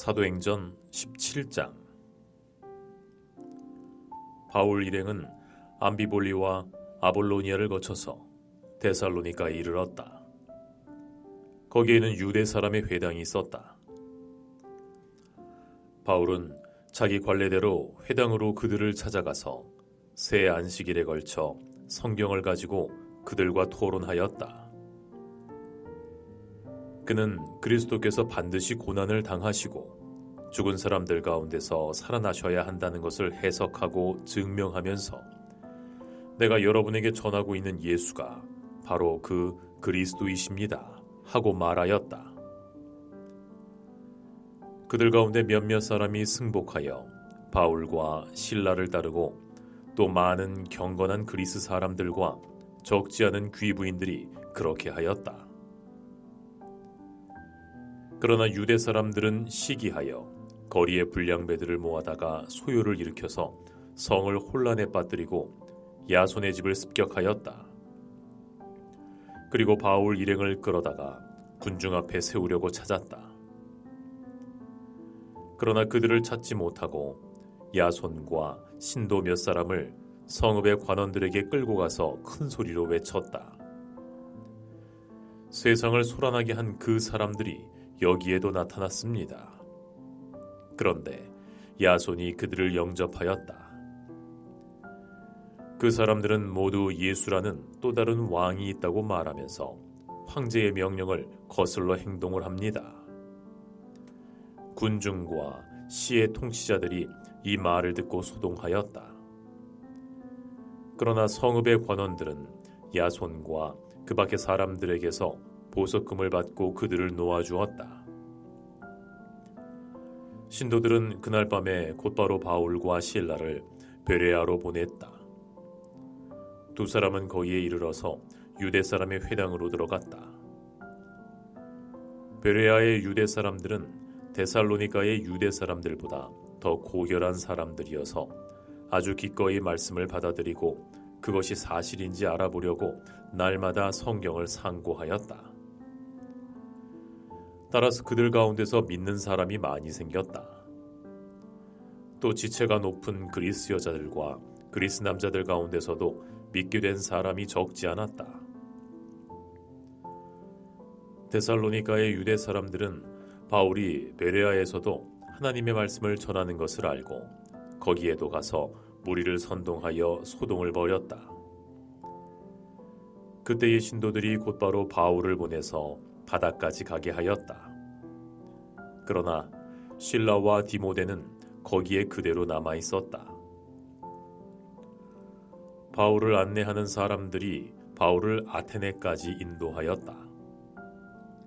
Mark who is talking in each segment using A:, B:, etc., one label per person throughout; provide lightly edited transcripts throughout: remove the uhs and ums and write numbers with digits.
A: 사도행전 17장. 바울 일행은 암비볼리와 아볼로니아를 거쳐서 데살로니가에 이르렀다. 거기에는 유대 사람의 회당이 있었다. 바울은 자기 관례대로 회당으로 그들을 찾아가서 새 안식일에 걸쳐 성경을 가지고 그들과 토론하였다. 그는 그리스도께서 반드시 고난을 당하시고 죽은 사람들 가운데서 살아나셔야 한다는 것을 해석하고 증명하면서 내가 여러분에게 전하고 있는 예수가 바로 그 그리스도이십니다 하고 말하였다. 그들 가운데 몇몇 사람이 승복하여 바울과 실라를 따르고 또 많은 경건한 그리스 사람들과 적지 않은 귀부인들이 그렇게 하였다. 그러나 유대 사람들은 시기하여 거리에 불량배들을 모아다가 소요를 일으켜서 성을 혼란에 빠뜨리고 야손의 집을 습격하였다. 그리고 바울 일행을 끌어다가 군중 앞에 세우려고 찾았다. 그러나 그들을 찾지 못하고 야손과 신도 몇 사람을 성읍의 관원들에게 끌고 가서 큰 소리로 외쳤다. 세상을 소란하게 한 그 사람들이 여기에도 나타났습니다. 그런데 야손이 그들을 영접하였다. 그 사람들은 모두 예수라는 또 다른 왕이 있다고 말하면서 황제의 명령을 거슬러 행동을 합니다. 군중과 시의 통치자들이 이 말을 듣고 소동하였다. 그러나 성읍의 관원들은 야손과 그 밖의 사람들에게서 보석금을 받고 그들을 놓아주었다. 신도들은 그날 밤에 곧바로 바울과 실라를 베레아로 보냈다. 두 사람은 거기에 이르러서 유대 사람의 회당으로 들어갔다. 베레아의 유대 사람들은 데살로니가의 유대 사람들보다 더 고결한 사람들이어서 아주 기꺼이 말씀을 받아들이고 그것이 사실인지 알아보려고 날마다 성경을 상고하였다. 따라서 그들 가운데서 믿는 사람이 많이 생겼다. 또 지체가 높은 그리스 여자들과 그리스 남자들 가운데서도 믿게 된 사람이 적지 않았다. 데살로니가의 유대 사람들은 바울이 베레아에서도 하나님의 말씀을 전하는 것을 알고 거기에도 가서 무리를 선동하여 소동을 벌였다. 그때의 신도들이 곧바로 바울을 보내서 바다까지 가게 하였다. 그러나 실라와 디모데는 거기에 그대로 남아 있었다. 바울을 안내하는 사람들이 바울을 아테네까지 인도하였다.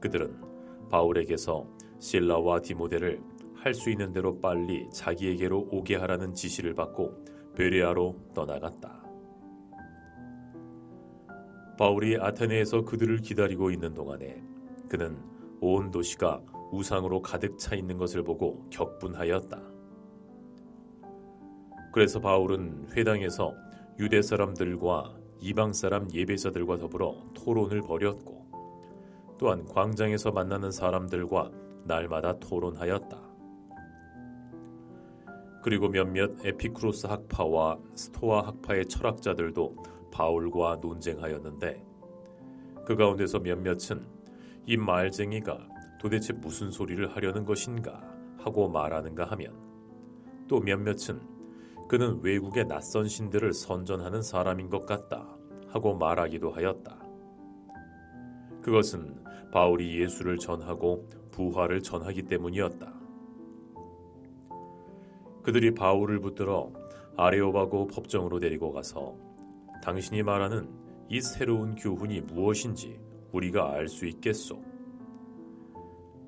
A: 그들은 바울에게서 실라와 디모데를 할 수 있는 대로 빨리 자기에게로 오게 하라는 지시를 받고 베레아로 떠나갔다. 바울이 아테네에서 그들을 기다리고 있는 동안에 그는 온 도시가 우상으로 가득 차 있는 것을 보고 격분하였다. 그래서 바울은 회당에서 유대 사람들과 이방 사람 예배자들과 더불어 토론을 벌였고 또한 광장에서 만나는 사람들과 날마다 토론하였다. 그리고 몇몇 에피쿠로스 학파와 스토아 학파의 철학자들도 바울과 논쟁하였는데 그 가운데서 몇몇은 이 말쟁이가 도대체 무슨 소리를 하려는 것인가 하고 말하는가 하면 또 몇몇은 그는 외국의 낯선 신들을 선전하는 사람인 것 같다 하고 말하기도 하였다. 그것은 바울이 예수를 전하고 부활을 전하기 때문이었다. 그들이 바울을 붙들어 아레오바고 법정으로 데리고 가서 당신이 말하는 이 새로운 교훈이 무엇인지 우리가 알 수 있겠소.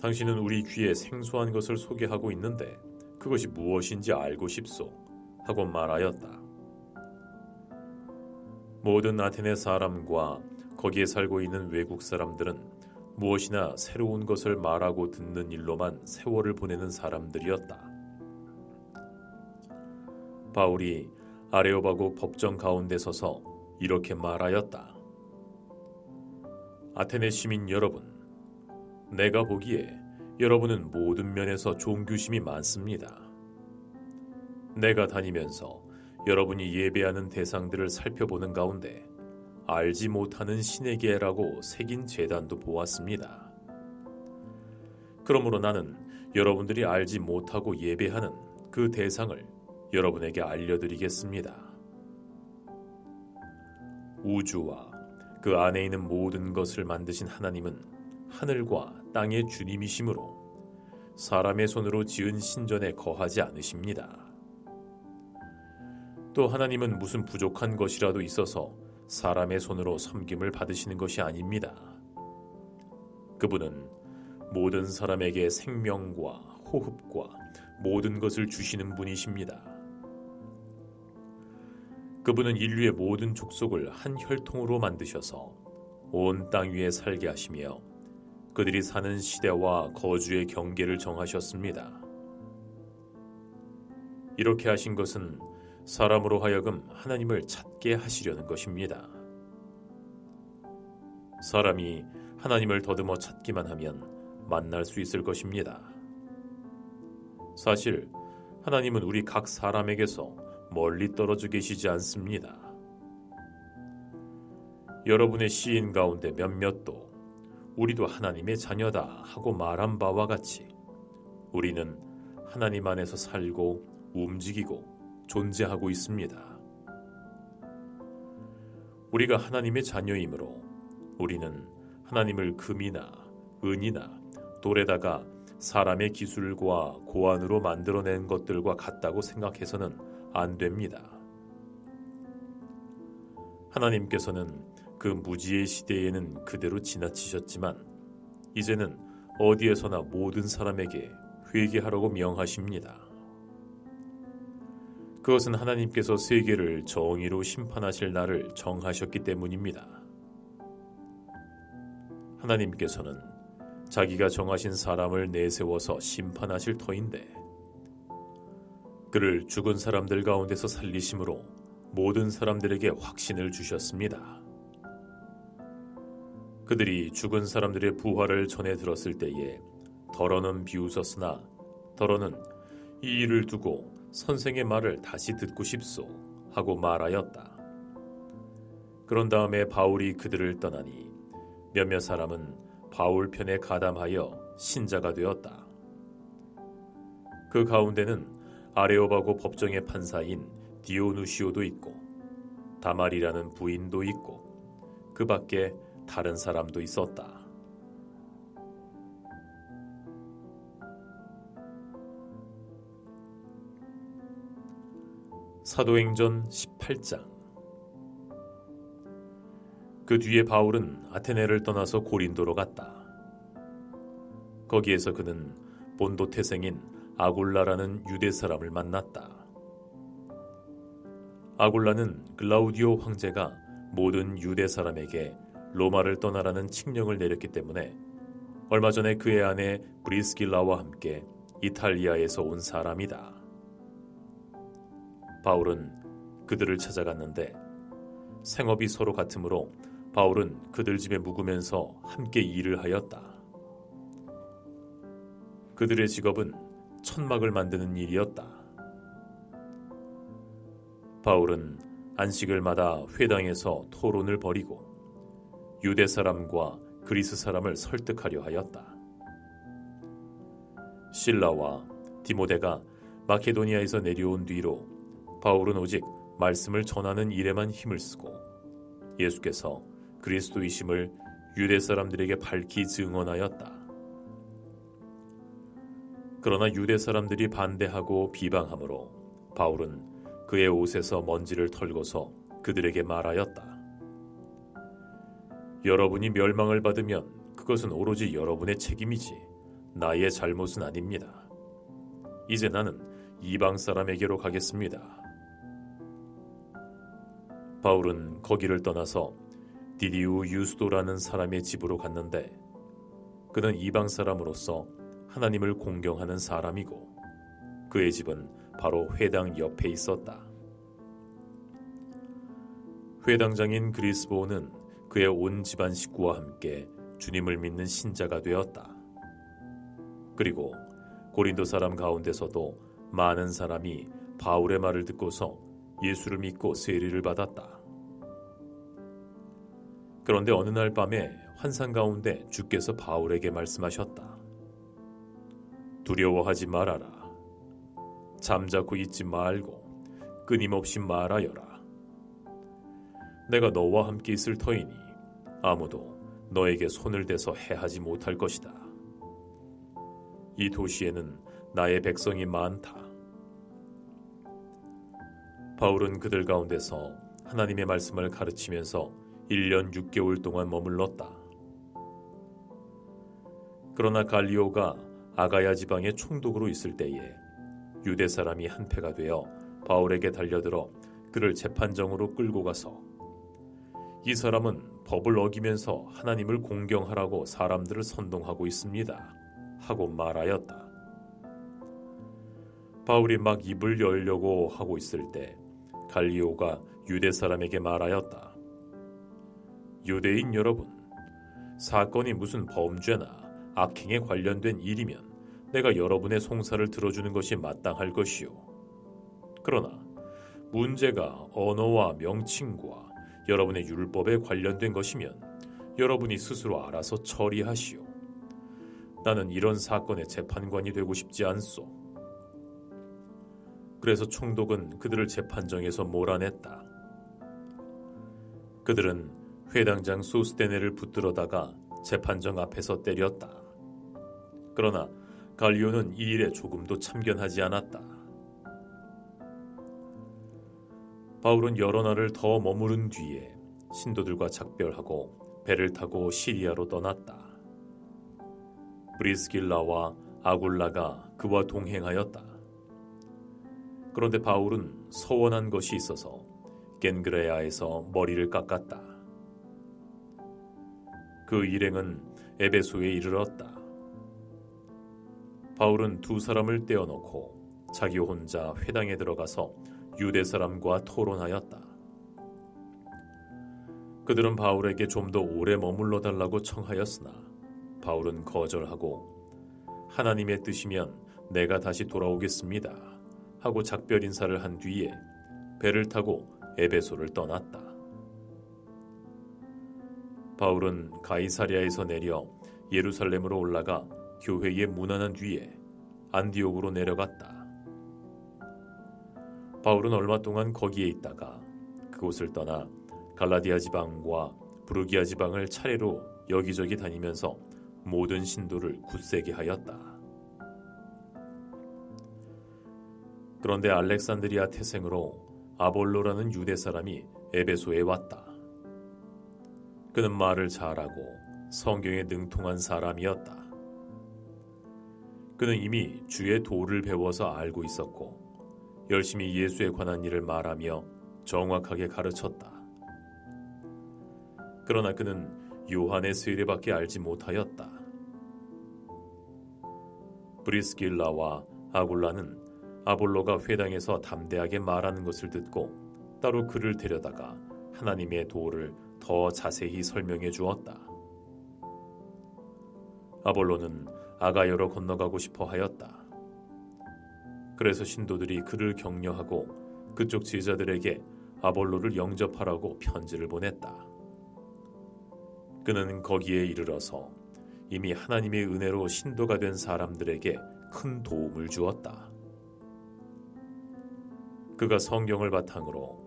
A: 당신은 우리 귀에 생소한 것을 소개하고 있는데 그것이 무엇인지 알고 싶소 하고 말하였다. 모든 아테네 사람과 거기에 살고 있는 외국 사람들은 무엇이나 새로운 것을 말하고 듣는 일로만 세월을 보내는 사람들이었다. 바울이 아레오바고 법정 가운데 서서 이렇게 말하였다. 아테네 시민 여러분, 내가 보기에 여러분은 모든 면에서 종교심이 많습니다. 내가 다니면서 여러분이 예배하는 대상들을 살펴보는 가운데 알지 못하는 신에게라고 새긴 제단도 보았습니다. 그러므로 나는 여러분들이 알지 못하고 예배하는 그 대상을 여러분에게 알려드리겠습니다. 우주와 그 안에 있는 모든 것을 만드신 하나님은 하늘과 땅의 주님이시므로 사람의 손으로 지은 신전에 거하지 않으십니다. 또 하나님은 무슨 부족한 것이라도 있어서 사람의 손으로 섬김을 받으시는 것이 아닙니다. 그분은 모든 사람에게 생명과 호흡과 모든 것을 주시는 분이십니다. 그분은 인류의 모든 족속을 한 혈통으로 만드셔서 온 땅 위에 살게 하시며 그들이 사는 시대와 거주의 경계를 정하셨습니다. 이렇게 하신 것은 사람으로 하여금 하나님을 찾게 하시려는 것입니다. 사람이 하나님을 더듬어 찾기만 하면 만날 수 있을 것입니다. 사실 하나님은 우리 각 사람에게서 멀리 떨어져 계시지 않습니다. 여러분의 시인 가운데 몇몇도 우리도 하나님의 자녀다 하고 말한 바와 같이 우리는 하나님 안에서 살고 움직이고 존재하고 있습니다. 우리가 하나님의 자녀이므로 우리는 하나님을 금이나 은이나 돌에다가 사람의 기술과 고안으로 만들어낸 것들과 같다고 생각해서는 안 됩니다. 하나님께서는 그 무지의 시대에는 그대로 지나치셨지만 이제는 어디에서나 모든 사람에게 회개하라고 명하십니다. 그것은 하나님께서 세계를 정의로 심판하실 날을 정하셨기 때문입니다. 하나님께서는 자기가 정하신 사람을 내세워서 심판하실 터인데 그를 죽은 사람들 가운데서 살리심으로 모든 사람들에게 확신을 주셨습니다. 그들이 죽은 사람들의 부활을 전해 들었을 때에 더러는 비웃었으나 더러는 이 일을 두고 선생의 말을 다시 듣고 싶소 하고 말하였다. 그런 다음에 바울이 그들을 떠나니 몇몇 사람은 바울 편에 가담하여 신자가 되었다. 그 가운데는 아레오바고 법정의 판사인 디오누시오도 있고 다말이라는 부인도 있고 그 밖에 다른 사람도 있었다. 사도행전 18장. 그 뒤에 바울은 아테네를 떠나서 고린도로 갔다. 거기에서 그는 본도 태생인 아굴라라는 유대 사람을 만났다. 아굴라는 글라우디오 황제가 모든 유대 사람에게 로마를 떠나라는 칙령을 내렸기 때문에 얼마 전에 그의 아내 브리스길라와 함께 이탈리아에서 온 사람이다. 바울은 그들을 찾아갔는데 생업이 서로 같으므로 바울은 그들 집에 묵으면서 함께 일을 하였다. 그들의 직업은 천막을 만드는 일이었다. 바울은 안식일마다 회당에서 토론을 벌이고 유대 사람과 그리스 사람을 설득하려 하였다. 실라와 디모데가 마케도니아에서 내려온 뒤로 바울은 오직 말씀을 전하는 일에만 힘을 쓰고 예수께서 그리스도이심을 유대 사람들에게 밝히 증언하였다. 그러나 유대 사람들이 반대하고 비방하므로 바울은 그의 옷에서 먼지를 털고서 그들에게 말하였다. 여러분이 멸망을 받으면 그것은 오로지 여러분의 책임이지 나의 잘못은 아닙니다. 이제 나는 이방 사람에게로 가겠습니다. 바울은 거기를 떠나서 디디우 유스도라는 사람의 집으로 갔는데 그는 이방 사람으로서 하나님을 공경하는 사람이고 그의 집은 바로 회당 옆에 있었다. 회당장인 그리스보는 그의 온 집안 식구와 함께 주님을 믿는 신자가 되었다. 그리고 고린도 사람 가운데서도 많은 사람이 바울의 말을 듣고서 예수를 믿고 세례를 받았다. 그런데 어느 날 밤에 환상 가운데 주께서 바울에게 말씀하셨다. 두려워하지 말아라. 잠자코 있지 말고 끊임없이 말하여라. 내가 너와 함께 있을 터이니 아무도 너에게 손을 대서 해하지 못할 것이다. 이 도시에는 나의 백성이 많다. 바울은 그들 가운데서 하나님의 말씀을 가르치면서 1년 6개월 동안 머물렀다. 그러나 갈리오가 아가야 지방의 총독으로 있을 때에 유대 사람이 한패가 되어 바울에게 달려들어 그를 재판정으로 끌고 가서 이 사람은 법을 어기면서 하나님을 공경하라고 사람들을 선동하고 있습니다 하고 말하였다. 바울이 막 입을 열려고 하고 있을 때 갈리오가 유대 사람에게 말하였다. 유대인 여러분, 사건이 무슨 범죄나 악행에 관련된 일이면 내가 여러분의 송사를 들어주는 것이 마땅할 것이요. 그러나 문제가 언어와 명칭과 여러분의 율법에 관련된 것이면 여러분이 스스로 알아서 처리하시오. 나는 이런 사건의 재판관이 되고 싶지 않소. 그래서 총독은 그들을 재판정에서 몰아냈다. 그들은 회당장 소스테네를 붙들어다가 재판정 앞에서 때렸다. 그러나 갈리오는 이 일에 조금도 참견하지 않았다. 바울은 여러 날을 더 머무른 뒤에 신도들과 작별하고 배를 타고 시리아로 떠났다. 브리스길라와 아굴라가 그와 동행하였다. 그런데 바울은 서원한 것이 있어서 겐그레아에서 머리를 깎았다. 그 일행은 에베소에 이르렀다. 바울은 두 사람을 떼어놓고 자기 혼자 회당에 들어가서 유대 사람과 토론하였다. 그들은 바울에게 좀 더 오래 머물러 달라고 청하였으나 바울은 거절하고 하나님의 뜻이면 내가 다시 돌아오겠습니다 하고 작별 인사를 한 뒤에 배를 타고 에베소를 떠났다. 바울은 가이사랴에서 내려 예루살렘으로 올라가 교회에 문안한 뒤에 안디옥으로 내려갔다. 바울은 얼마 동안 거기에 있다가 그곳을 떠나 갈라디아 지방과 부르기아 지방을 차례로 여기저기 다니면서 모든 신도를 굳세게 하였다. 그런데 알렉산드리아 태생으로 아볼로라는 유대 사람이 에베소에 왔다. 그는 말을 잘하고 성경에 능통한 사람이었다. 그는 이미 주의 도를 배워서 알고 있었고 열심히 예수에 관한 일을 말하며 정확하게 가르쳤다. 그러나 그는 요한의 세례밖에 알지 못하였다. 브리스길라와 아굴라는 아볼로가 회당에서 담대하게 말하는 것을 듣고 따로 그를 데려다가 하나님의 도를 더 자세히 설명해 주었다. 아볼로는 아가야로 건너가고 싶어 하였다. 그래서 신도들이 그를 격려하고 그쪽 제자들에게 아볼로를 영접하라고 편지를 보냈다. 그는 거기에 이르러서 이미 하나님의 은혜로 신도가 된 사람들에게 큰 도움을 주었다. 그가 성경을 바탕으로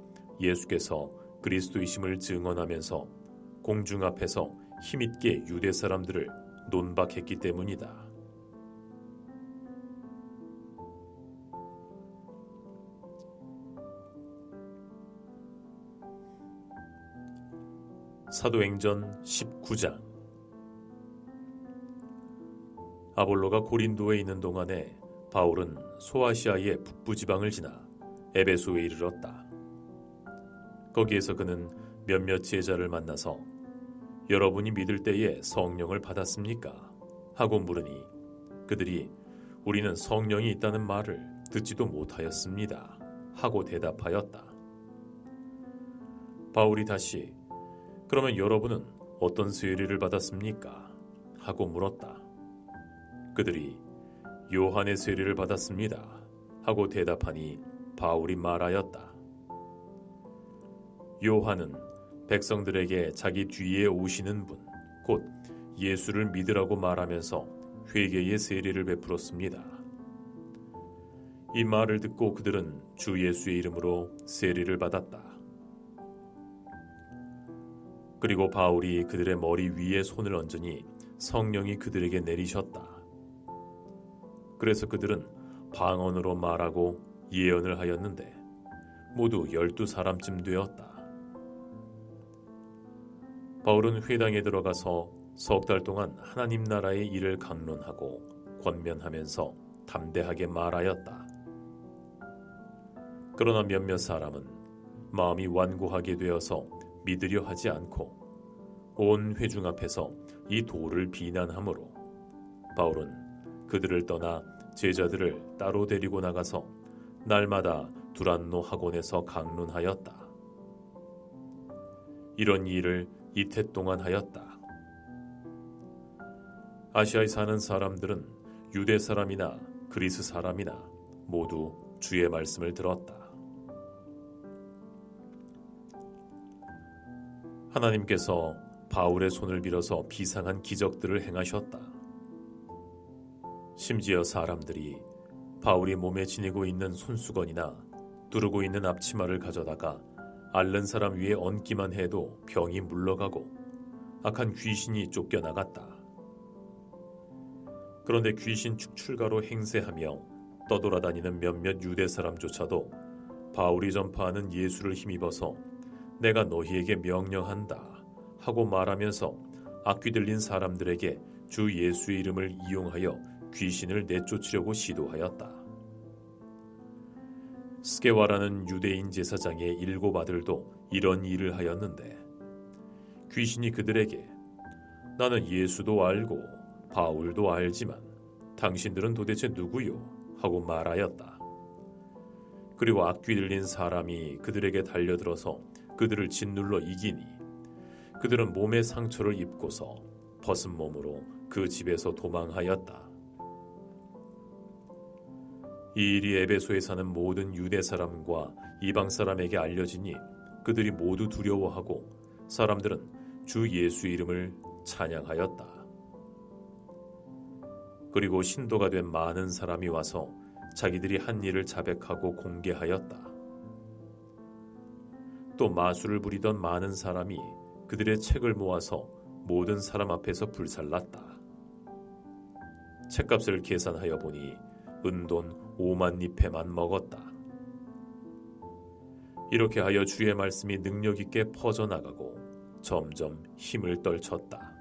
A: 예수께서 그리스도이심을 증언하면서 공중 앞에서 힘있게 유대 사람들을 논박했기 때문이다. 사도행전 19장. 아볼로가 고린도에 있는 동안에 바울은 소아시아의 북부지방을 지나 에베소에 이르렀다. 거기에서 그는 몇몇 제자를 만나서 여러분이 믿을 때에 성령을 받았습니까? 하고 물으니 그들이 우리는 성령이 있다는 말을 듣지도 못하였습니다. 하고 대답하였다. 바울이 다시 그러면 여러분은 어떤 세례를 받았습니까? 하고 물었다. 그들이 요한의 세례를 받았습니다. 하고 대답하니 바울이 말하였다. 요한은 백성들에게 자기 뒤에 오시는 분, 곧 예수를 믿으라고 말하면서 회개의 세례를 베풀었습니다. 이 말을 듣고 그들은 주 예수의 이름으로 세례를 받았다. 그리고 바울이 그들의 머리 위에 손을 얹으니 성령이 그들에게 내리셨다. 그래서 그들은 방언으로 말하고 예언을 하였는데 모두 12사람쯤 되었다. 바울은 회당에 들어가서 석 달 동안 하나님 나라의 일을 강론하고 권면하면서 담대하게 말하였다. 그러나 몇몇 사람은 마음이 완고하게 되어서 믿으려 하지 않고 온 회중 앞에서 이 도를 비난하므로 바울은 그들을 떠나 제자들을 따로 데리고 나가서 날마다 두란노 학원에서 강론하였다. 이런 일을 이태 동안 하였다. 아시아에 사는 사람들은 유대 사람이나 그리스 사람이나 모두 주의 말씀을 들었다. 하나님께서 바울의 손을 빌어서 비상한 기적들을 행하셨다. 심지어 사람들이 바울이 몸에 지니고 있는 손수건이나 두르고 있는 앞치마를 가져다가 앓는 사람 위에 얹기만 해도 병이 물러가고 악한 귀신이 쫓겨나갔다. 그런데 귀신 축출가로 행세하며 떠돌아다니는 몇몇 유대 사람조차도 바울이 전파하는 예수를 힘입어서 내가 너희에게 명령한다 하고 말하면서 악귀 들린 사람들에게 주 예수의 이름을 이용하여 귀신을 내쫓으려고 시도하였다. 스게와라는 유대인 제사장의 7 아들도 이런 일을 하였는데 귀신이 그들에게 나는 예수도 알고 바울도 알지만 당신들은 도대체 누구요? 하고 말하였다. 그리고 악귀 들린 사람이 그들에게 달려들어서 그들을 짓눌러 이기니 그들은 몸에 상처를 입고서 벗은 몸으로 그 집에서 도망하였다. 이 일이 에베소에 사는 모든 유대 사람과 이방 사람에게 알려지니 그들이 모두 두려워하고 사람들은 주 예수 이름을 찬양하였다. 그리고 신도가 된 많은 사람이 와서 자기들이 한 일을 자백하고 공개하였다. 또 마술을 부리던 많은 사람이 그들의 책을 모아서 모든 사람 앞에서 불살랐다. 책값을 계산하여 보니 은돈 5만 니페만 먹었다. 이렇게 하여 주의 말씀이 능력 있게 퍼져나가고 점점 힘을 떨쳤다.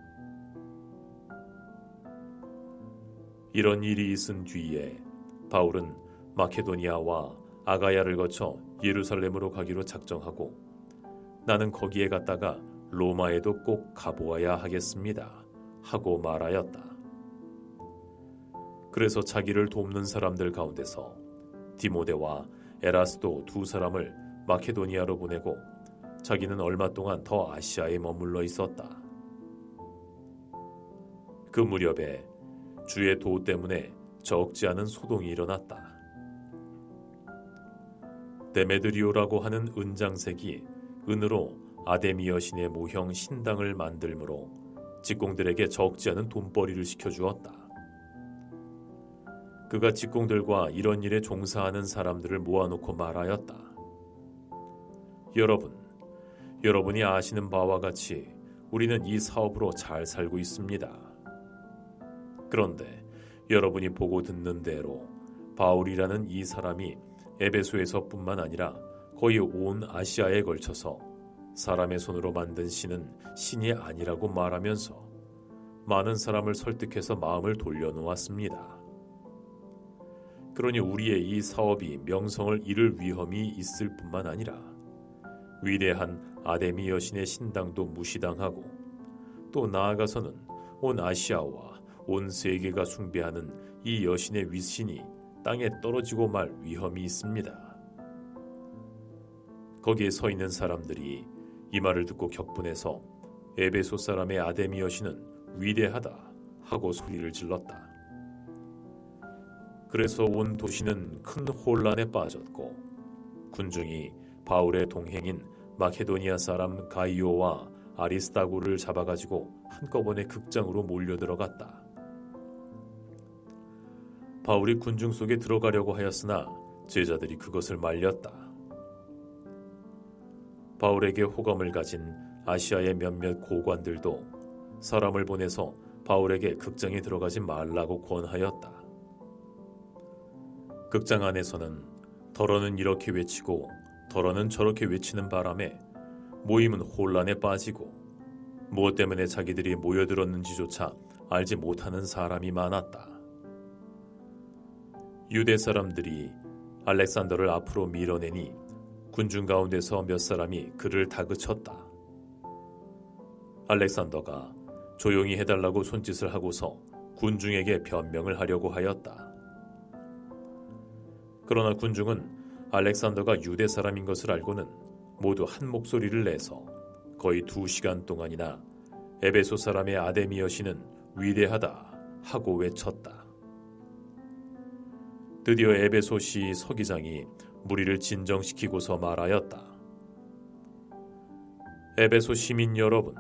A: 이런 일이 있은 뒤에 바울은 마케도니아와 아가야를 거쳐 예루살렘으로 가기로 작정하고 나는 거기에 갔다가 로마에도 꼭 가보아야 하겠습니다 하고 말하였다. 그래서 자기를 돕는 사람들 가운데서 디모데와 에라스도 2 사람을 마케도니아로 보내고 자기는 얼마 동안 더 아시아에 머물러 있었다. 그 무렵에 주의 도 때문에 적지 않은 소동이 일어났다. 데메드리오라고 하는 은장색이 은으로 아데미 여신의 모형 신당을 만들므로 직공들에게 적지 않은 돈벌이를 시켜주었다. 그가 직공들과 이런 일에 종사하는 사람들을 모아놓고 말하였다. 여러분이 아시는 바와 같이 우리는 이 사업으로 잘 살고 있습니다. 그런데 여러분이 보고 듣는 대로 바울이라는 이 사람이 에베소에서뿐만 아니라 거의 온 아시아에 걸쳐서 사람의 손으로 만든 신은 신이 아니라고 말하면서 많은 사람을 설득해서 마음을 돌려놓았습니다. 그러니 우리의 이 사업이 명성을 잃을 위험이 있을 뿐만 아니라 위대한 아데미 여신의 신당도 무시당하고 또 나아가서는 온 아시아와 온 세계가 숭배하는 이 여신의 위신이 땅에 떨어지고 말 위험이 있습니다. 거기에 서 있는 사람들이 이 말을 듣고 격분해서 에베소 사람의 아데미 여신은 위대하다 하고 소리를 질렀다. 그래서 온 도시는 큰 혼란에 빠졌고 군중이 바울의 동행인 마케도니아 사람 가이오와 아리스다고를 잡아가지고 한꺼번에 극장으로 몰려들어갔다. 바울이 군중 속에 들어가려고 하였으나 제자들이 그것을 말렸다. 바울에게 호감을 가진 아시아의 몇몇 고관들도 사람을 보내서 바울에게 극장에 들어가지 말라고 권하였다. 극장 안에서는 더러는 이렇게 외치고 더러는 저렇게 외치는 바람에 모임은 혼란에 빠지고 무엇 때문에 자기들이 모여들었는지조차 알지 못하는 사람이 많았다. 유대 사람들이 알렉산더를 앞으로 밀어내니 군중 가운데서 몇 사람이 그를 다그쳤다. 알렉산더가 조용히 해달라고 손짓을 하고서 군중에게 변명을 하려고 하였다. 그러나 군중은 알렉산더가 유대 사람인 것을 알고는 모두 한 목소리를 내서 거의 2시간 동안이나 에베소 사람의 아데미 여신은 위대하다 하고 외쳤다. 드디어 에베소시 서기장이 무리를 진정시키고서 말하였다. 에베소 시민 여러분,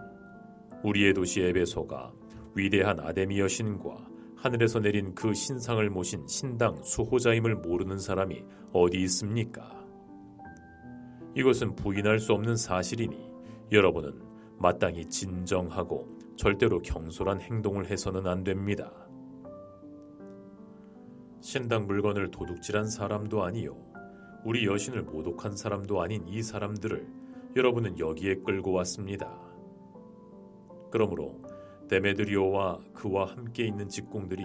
A: 우리의 도시 에베소가 위대한 아데미 여신과 하늘에서 내린 그 신상을 모신 신당 수호자임을 모르는 사람이 어디 있습니까? 이것은 부인할 수 없는 사실이니 여러분은 마땅히 진정하고 절대로 경솔한 행동을 해서는 안 됩니다. 신당 물건을 도둑질한 사람도 아니요 우리 여신을 모독한 사람도 아닌 이 사람들을 여러분은 여기에 끌고 왔습니다. 그러므로 데메드리오와 그와 함께 있는 직공들이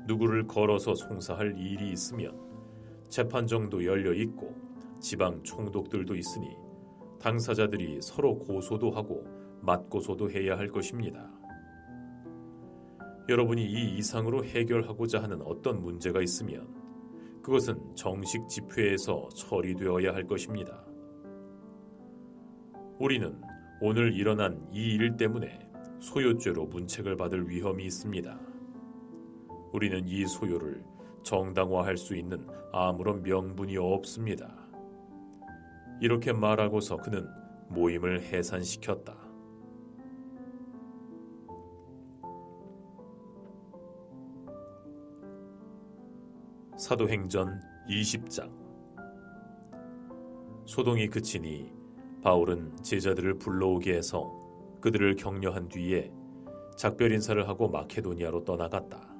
A: 누구를 걸어서 송사할 일이 있으면 재판정도 열려 있고 지방 총독들도 있으니 당사자들이 서로 고소도 하고 맞고소도 해야 할 것입니다. 여러분이 이 이상으로 해결하고자 하는 어떤 문제가 있으면 그것은 정식 집회에서 처리되어야 할 것입니다. 우리는 오늘 일어난 이 일 때문에 소요죄로 문책을 받을 위험이 있습니다. 우리는 이 소요를 정당화할 수 있는 아무런 명분이 없습니다. 이렇게 말하고서 그는 모임을 해산시켰다. 사도행전 20장. 소동이 그치니 바울은 제자들을 불러오게 해서 그들을 격려한 뒤에 작별 인사를 하고 마케도니아로 떠나갔다.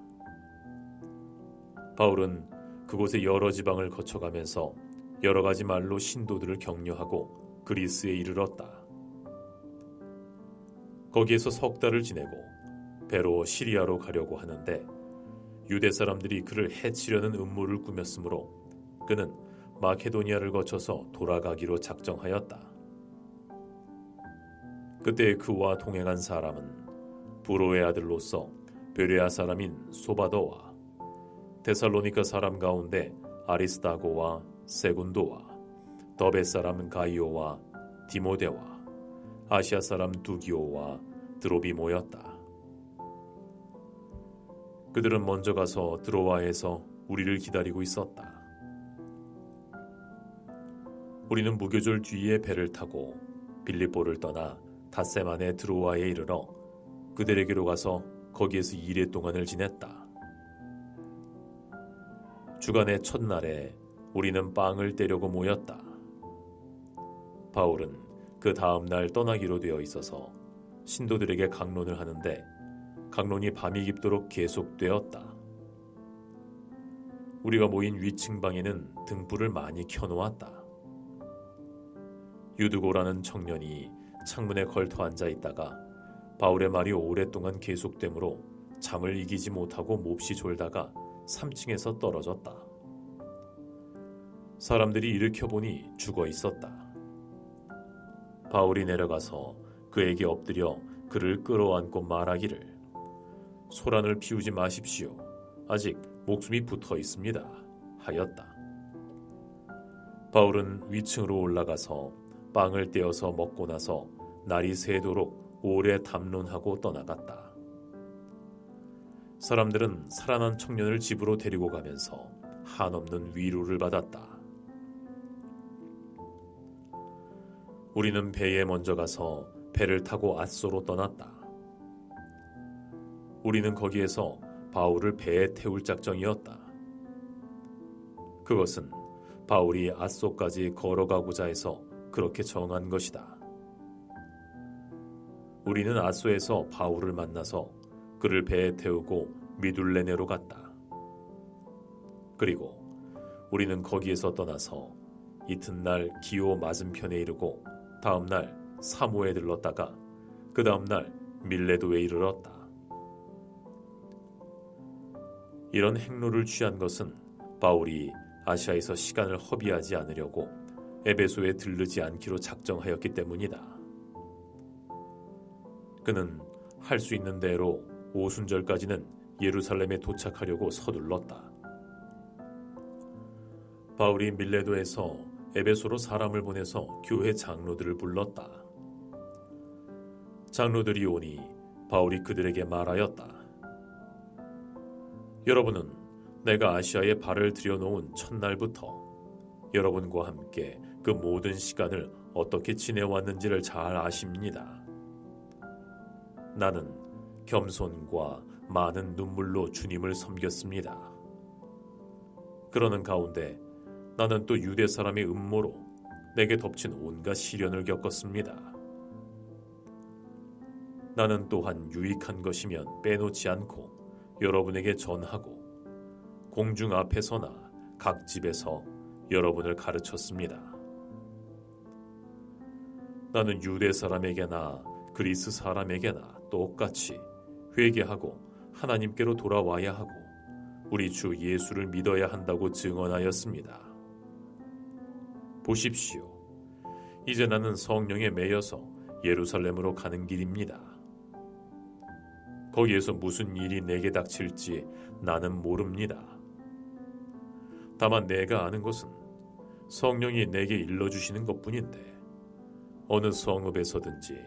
A: 바울은 그곳의 여러 지방을 거쳐가면서 여러 가지 말로 신도들을 격려하고 그리스에 이르렀다. 거기에서 석 달을 지내고 배로 시리아로 가려고 하는데 유대 사람들이 그를 해치려는 음모를 꾸몄으므로 그는 마케도니아를 거쳐서 돌아가기로 작정하였다. 그때 그와 동행한 사람은 부로의 아들로서 베레아 사람인 소바더와 데살로니가 사람 가운데 아리스다고와 세군도와 더베 사람 가이오와 디모데와 아시아 사람 두기오와 드로비모였다. 그들은 먼저 가서 드로아에서 우리를 기다리고 있었다. 우리는 무교절 뒤에 배를 타고 빌립보를 떠나 닷새만에 드로아에 이르러 그들에게로 가서 거기에서 2일 동안을 지냈다. 주간의 첫날에 우리는 빵을 떼려고 모였다. 바울은 그 다음 날 떠나기로 되어 있어서 신도들에게 강론을 하는데 강론이 밤이 깊도록 계속되었다. 우리가 모인 위층 방에는 등불을 많이 켜놓았다. 유두고라는 청년이 창문에 걸터 앉아 있다가 바울의 말이 오랫동안 계속되므로 잠을 이기지 못하고 몹시 졸다가 3층에서 떨어졌다. 사람들이 일으켜보니 죽어 있었다. 바울이 내려가서 그에게 엎드려 그를 끌어안고 말하기를 소란을 피우지 마십시오. 아직 목숨이 붙어 있습니다. 하였다. 바울은 위층으로 올라가서 빵을 떼어서 먹고 나서 날이 새도록 오래 담론하고 떠나갔다. 사람들은 살아난 청년을 집으로 데리고 가면서 한없는 위로를 받았다. 우리는 배에 먼저 가서 배를 타고 앗소로 떠났다. 우리는 거기에서 바울을 배에 태울 작정이었다. 그것은 바울이 앗소까지 걸어가고자 해서 그렇게 정한 것이다. 우리는 앗소에서 바울을 만나서 그를 배에 태우고 미둘레네로 갔다. 그리고 우리는 거기에서 떠나서 이튿날 기오 맞은편에 이르고 다음 날 사모에 들렀다가 그 다음 날 밀레도에 이르렀다. 이런 행로를 취한 것은 바울이 아시아에서 시간을 허비하지 않으려고 에베소에 들르지 않기로 작정하였기 때문이다. 그는 할 수 있는 대로 오순절까지는 예루살렘에 도착하려고 서둘렀다. 바울이 밀레도에서 에베소로 사람을 보내서 교회 장로들을 불렀다. 장로들이 오니 바울이 그들에게 말하였다. 여러분은 내가 아시아에 발을 들여놓은 첫날부터 여러분과 함께 그 모든 시간을 어떻게 지내왔는지를 잘 아십니다. 나는 겸손과 많은 눈물로 주님을 섬겼습니다. 그러는 가운데 나는 또 유대 사람의 음모로 내게 덮친 온갖 시련을 겪었습니다. 나는 또한 유익한 것이면 빼놓지 않고 여러분에게 전하고 공중 앞에서나 각 집에서 여러분을 가르쳤습니다. 나는 유대 사람에게나 그리스 사람에게나 똑같이 회개하고 하나님께로 돌아와야 하고 우리 주 예수를 믿어야 한다고 증언하였습니다. 보십시오. 이제 나는 성령에 매여서 예루살렘으로 가는 길입니다. 거기에서 무슨 일이 내게 닥칠지 나는 모릅니다. 다만 내가 아는 것은 성령이 내게 일러주시는 것뿐인데 어느 성읍에서든지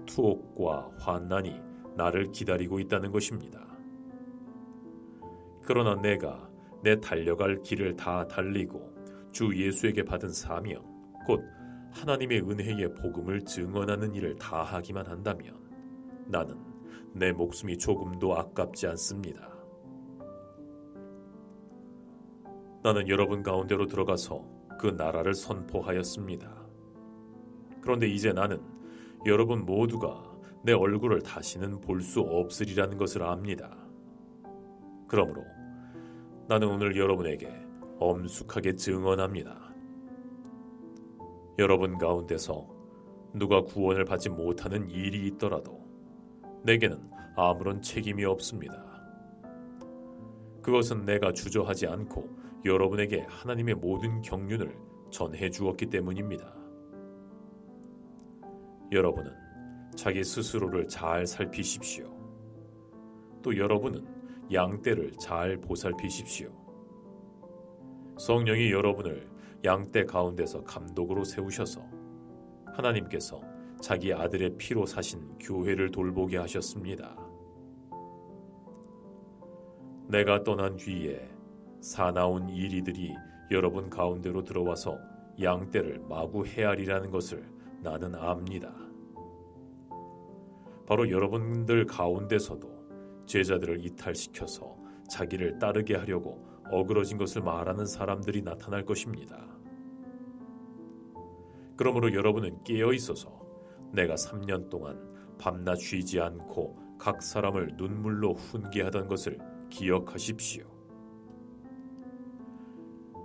A: 투옥과 환난이 나를 기다리고 있다는 것입니다. 그러나 내가 내 달려갈 길을 다 달리고 주 예수에게 받은 사명, 곧 하나님의 은혜의 복음을 증언하는 일을 다 하기만 한다면 나는 내 목숨이 조금도 아깝지 않습니다. 나는 여러분 가운데로 들어가서 그 나라를 선포하였습니다. 그런데 이제 나는 여러분 모두가 내 얼굴을 다시는 볼 수 없으리라는 것을 압니다. 그러므로 나는 오늘 여러분에게 엄숙하게 증언합니다. 여러분 가운데서 누가 구원을 받지 못하는 일이 있더라도 내게는 아무런 책임이 없습니다. 그것은 내가 주저하지 않고 여러분에게 하나님의 모든 경륜을 전해 주었기 때문입니다. 여러분은 자기 스스로를 잘 살피십시오. 또 여러분은 양떼를 잘 보살피십시오. 성령이 여러분을 양떼 가운데서 감독으로 세우셔서 하나님께서 자기 아들의 피로 사신 교회를 돌보게 하셨습니다. 내가 떠난 뒤에 사나운 이리들이 여러분 가운데로 들어와서 양떼를 마구 헤아리라는 것을 나는 압니다. 바로 여러분들 가운데서도 제자들을 이탈시켜서 자기를 따르게 하려고 어그러진 것을 말하는 사람들이 나타날 것입니다. 그러므로 여러분은 깨어 있어서 내가 3년 동안 밤낮 쉬지 않고 각 사람을 눈물로 훈계하던 것을 기억하십시오.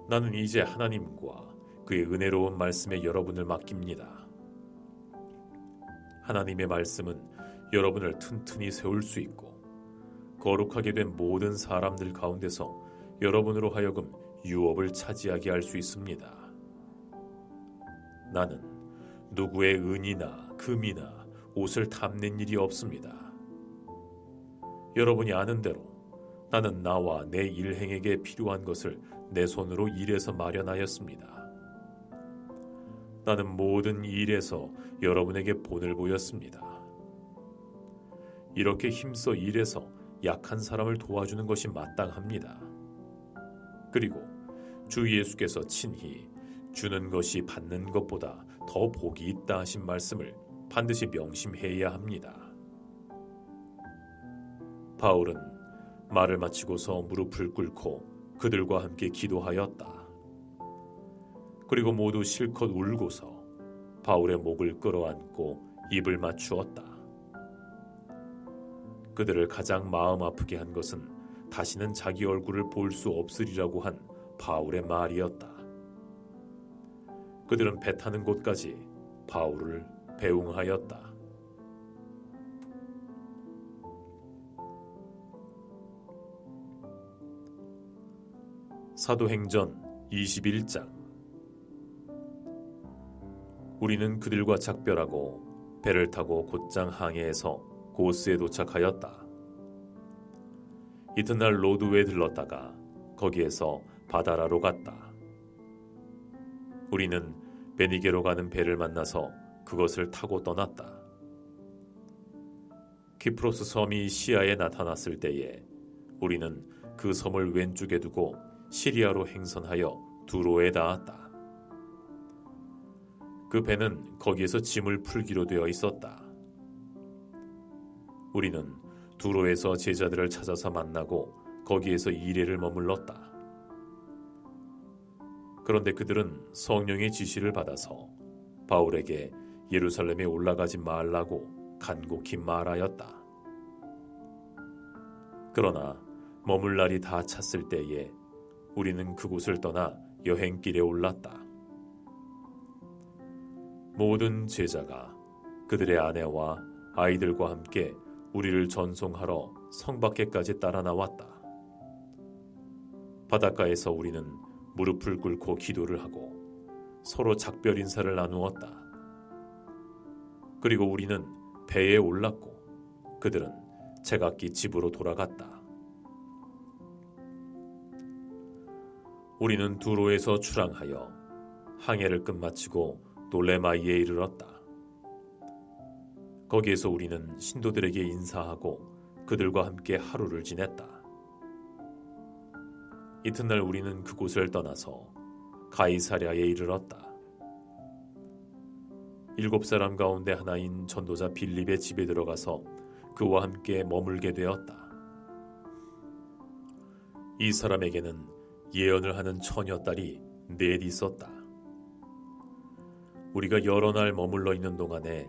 A: 나는 이제 하나님과 그의 은혜로운 말씀에 여러분을 맡깁니다. 하나님의 말씀은 여러분을 튼튼히 세울 수 있고 거룩하게 된 모든 사람들 가운데서 여러분으로 하여금 유업을 차지하게 할 수 있습니다. 나는 누구의 은이나 금이나 옷을 탐낸 일이 없습니다. 여러분이 아는 대로 나는 나와 내 일행에게 필요한 것을 내 손으로 일해서 마련하였습니다. 나는 모든 일에서 여러분에게 본을 보였습니다. 이렇게 힘써 일해서 약한 사람을 도와주는 것이 마땅합니다. 그리고 주 예수께서 친히 주는 것이 받는 것보다 더 복이 있다 하신 말씀을 반드시 명심해야 합니다. 바울은 말을 마치고서 무릎을 꿇고 그들과 함께 기도하였다. 그리고 모두 실컷 울고서 바울의 목을 끌어안고 입을 맞추었다. 그들을 가장 마음 아프게 한 것은 다시는 자기 얼굴을 볼 수 없으리라고 한 바울의 말이었다. 그들은 배 타는 곳까지 바울을 배웅하였다. 사도행전 21장. 우리는 그들과 작별하고 배를 타고 곧장 항해해서 고스에 도착하였다. 이튿날 로드에 들렀다가 거기에서 바다라로 갔다. 우리는 베니게로 가는 배를 만나서 그것을 타고 떠났다. 키프로스 섬이 시야에 나타났을 때에 우리는 그 섬을 왼쪽에 두고 시리아로 행선하여 두로에 닿았다. 그 배는 거기에서 짐을 풀기로 되어 있었다. 우리는 두로에서 제자들을 찾아서 만나고 거기에서 2일을 머물렀다. 그런데 그들은 성령의 지시를 받아서 바울에게 예루살렘에 올라가지 말라고 간곡히 말하였다. 그러나 머물 날이 다 찼을 때에 우리는 그곳을 떠나 여행길에 올랐다. 모든 제자가 그들의 아내와 아이들과 함께 우리를 전송하러 성 밖에까지 따라 나왔다. 바닷가에서 우리는 무릎을 꿇고 기도를 하고 서로 작별 인사를 나누었다. 그리고 우리는 배에 올랐고 그들은 제각기 집으로 돌아갔다. 우리는 두로에서 출항하여 항해를 끝마치고 돌레마이에 이르렀다. 거기에서 우리는 신도들에게 인사하고 그들과 함께 하루를 지냈다. 이튿날 우리는 그곳을 떠나서 가이사랴에 이르렀다. 7사람 가운데 하나인 전도자 빌립의 집에 들어가서 그와 함께 머물게 되었다. 이 사람에게는 예언을 하는 처녀딸이 넷 있었다. 우리가 여러 날 머물러 있는 동안에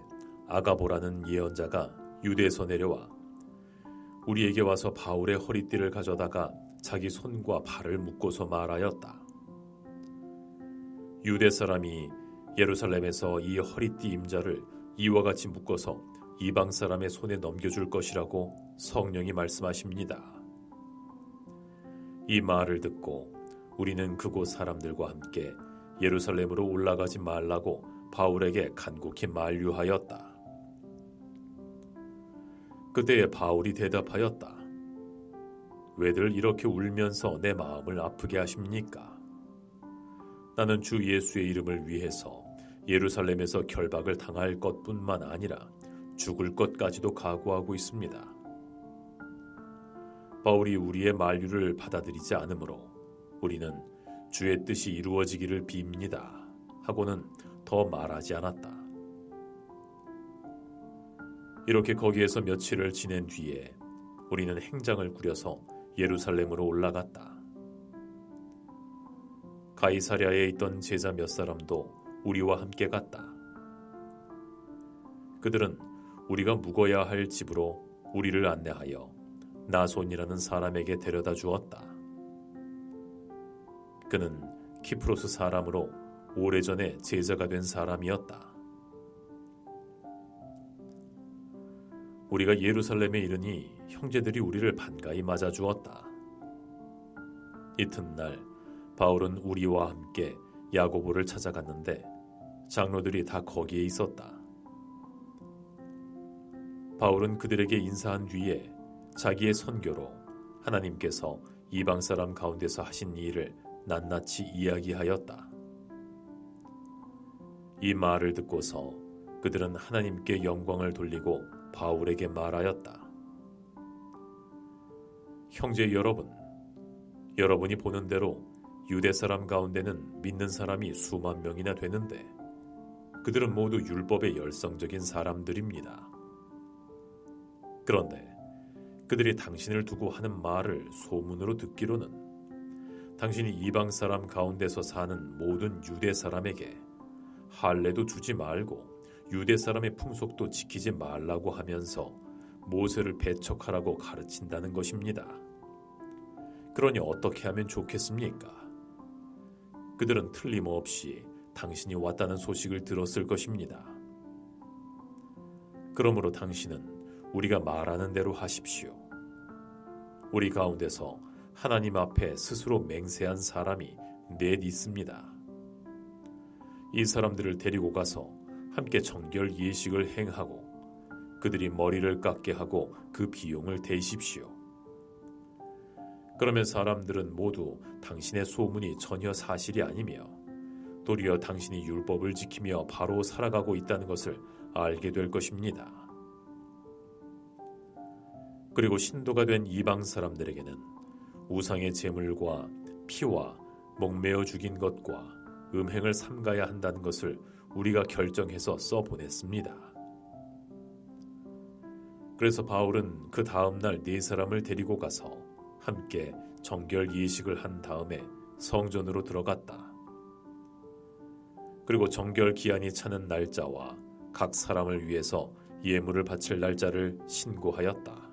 A: 아가보라는 예언자가 유대에서 내려와 우리에게 와서 바울의 허리띠를 가져다가 자기 손과 발을 묶고서 말하였다. 유대 사람이 예루살렘에서 이 허리띠 임자를 이와 같이 묶어서 이방 사람의 손에 넘겨줄 것이라고 성령이 말씀하십니다. 이 말을 듣고 우리는 그곳 사람들과 함께 예루살렘으로 올라가지 말라고 바울에게 간곡히 만류하였다. 그때에 바울이 대답하였다. 왜들 이렇게 울면서 내 마음을 아프게 하십니까? 나는 주 예수의 이름을 위해서 예루살렘에서 결박을 당할 것뿐만 아니라 죽을 것까지도 각오하고 있습니다. 바울이 우리의 만류를 받아들이지 않으므로 우리는 주의 뜻이 이루어지기를 빕니다 하고는 더 말하지 않았다. 이렇게 거기에서 며칠을 지낸 뒤에 우리는 행장을 꾸려서 예루살렘으로 올라갔다. 가이사랴에 있던 제자 몇 사람도 우리와 함께 갔다. 그들은 우리가 묵어야 할 집으로 우리를 안내하여 나손이라는 사람에게 데려다 주었다. 그는 키프로스 사람으로 오래전에 제자가 된 사람이었다. 우리가 예루살렘에 이르니 형제들이 우리를 반가이 맞아주었다. 이튿날 바울은 우리와 함께 야고보를 찾아갔는데 장로들이 다 거기에 있었다. 바울은 그들에게 인사한 뒤에 자기의 선교로 하나님께서 이방 사람 가운데서 하신 일을 낱낱이 이야기하였다. 이 말을 듣고서 그들은 하나님께 영광을 돌리고 바울에게 말하였다. 형제 여러분, 여러분이 보는 대로 유대 사람 가운데는 믿는 사람이 수만 명이나 되는데 그들은 모두 율법의 열성적인 사람들입니다. 그런데 그들이 당신을 두고 하는 말을 소문으로 듣기로는 당신이 이방 사람 가운데서 사는 모든 유대 사람에게 할례도 주지 말고 유대 사람의 풍속도 지키지 말라고 하면서 모세를 배척하라고 가르친다는 것입니다. 그러니 어떻게 하면 좋겠습니까? 그들은 틀림없이 당신이 왔다는 소식을 들었을 것입니다. 그러므로 당신은 우리가 말하는 대로 하십시오. 우리 가운데서 하나님 앞에 스스로 맹세한 사람이 넷 있습니다. 이 사람들을 데리고 가서 함께 정결 예식을 행하고 그들이 머리를 깎게 하고 그 비용을 대십시오. 그러면 사람들은 모두 당신의 소문이 전혀 사실이 아니며 도리어 당신이 율법을 지키며 바로 살아가고 있다는 것을 알게 될 것입니다. 그리고 신도가 된 이방 사람들에게는 우상의 제물과 피와 목매어 죽인 것과 음행을 삼가야 한다는 것을 우리가 결정해서 써보냈습니다. 그래서 바울은 그 다음 날 네 사람을 데리고 가서 함께 정결 예식을 한 다음에 성전으로 들어갔다. 그리고 정결 기한이 차는 날짜와 각 사람을 위해서 예물을 바칠 날짜를 신고하였다.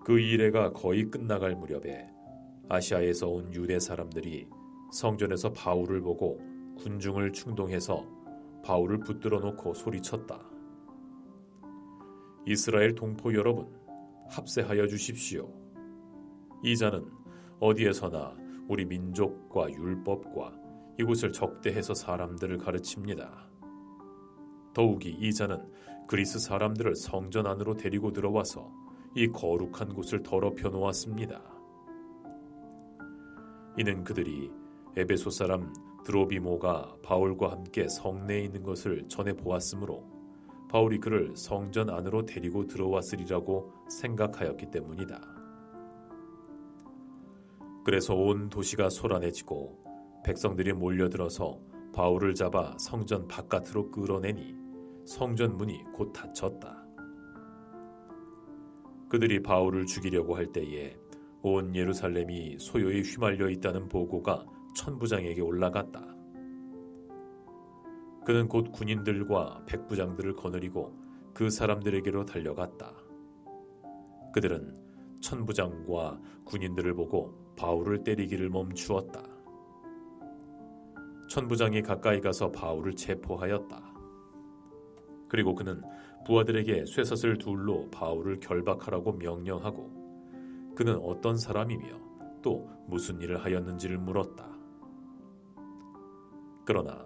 A: 그 일회가 거의 끝나갈 무렵에 아시아에서 온 유대 사람들이 성전에서 바울을 보고 군중을 충동해서 바울을 붙들어 놓고 소리쳤다. 이스라엘 동포 여러분, 합세하여 주십시오. 이 자는 어디에서나 우리 민족과 율법과 이곳을 적대해서 사람들을 가르칩니다. 더욱이 이 자는 그리스 사람들을 성전 안으로 데리고 들어와서 이 거룩한 곳을 더럽혀 놓았습니다. 이는 그들이 에베소 사람 드로비모가 바울과 함께 성내에 있는 것을 전해 보았으므로 바울이 그를 성전 안으로 데리고 들어왔으리라고 생각하였기 때문이다. 그래서 온 도시가 소란해지고 백성들이 몰려들어서 바울을 잡아 성전 바깥으로 끌어내니 성전 문이 곧 닫혔다. 그들이 바울을 죽이려고 할 때에 온 예루살렘이 소요에 휘말려 있다는 보고가 천부장에게 올라갔다. 그는 곧 군인들과 백부장들을 거느리고 그 사람들에게로 달려갔다. 그들은 천부장과 군인들을 보고 바울을 때리기를 멈추었다. 천부장이 가까이 가서 바울을 체포하였다. 그리고 그는 부하들에게 쇠섯을 둘로 바울을 결박하라고 명령하고 그는 어떤 사람이며 또 무슨 일을 하였는지를 물었다. 그러나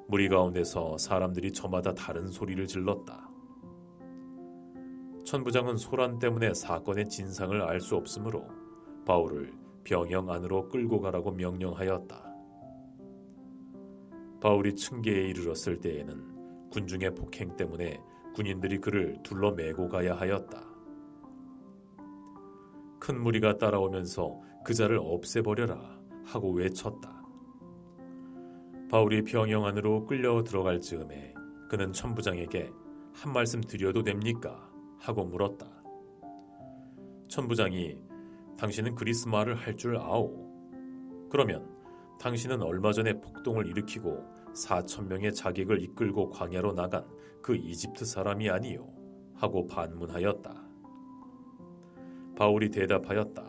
A: 무리 가운데서 사람들이 저마다 다른 소리를 질렀다. 천부장은 소란 때문에 사건의 진상을 알 수 없으므로 바울을 병영 안으로 끌고 가라고 명령하였다. 바울이 층계에 이르렀을 때에는 군중의 폭행 때문에 군인들이 그를 둘러매고 가야 하였다. 큰 무리가 따라오면서 그 자를 없애버려라 하고 외쳤다. 바울이 병영 안으로 끌려 들어갈 즈음에 그는 천부장에게 한 말씀 드려도 됩니까? 하고 물었다. 천부장이 당신은 그리스 말을 할 줄 아오. 그러면 당신은 얼마 전에 폭동을 일으키고 4,000명의 자객을 이끌고 광야로 나간 그 이집트 사람이 아니요? 하고 반문하였다. 바울이 대답하였다.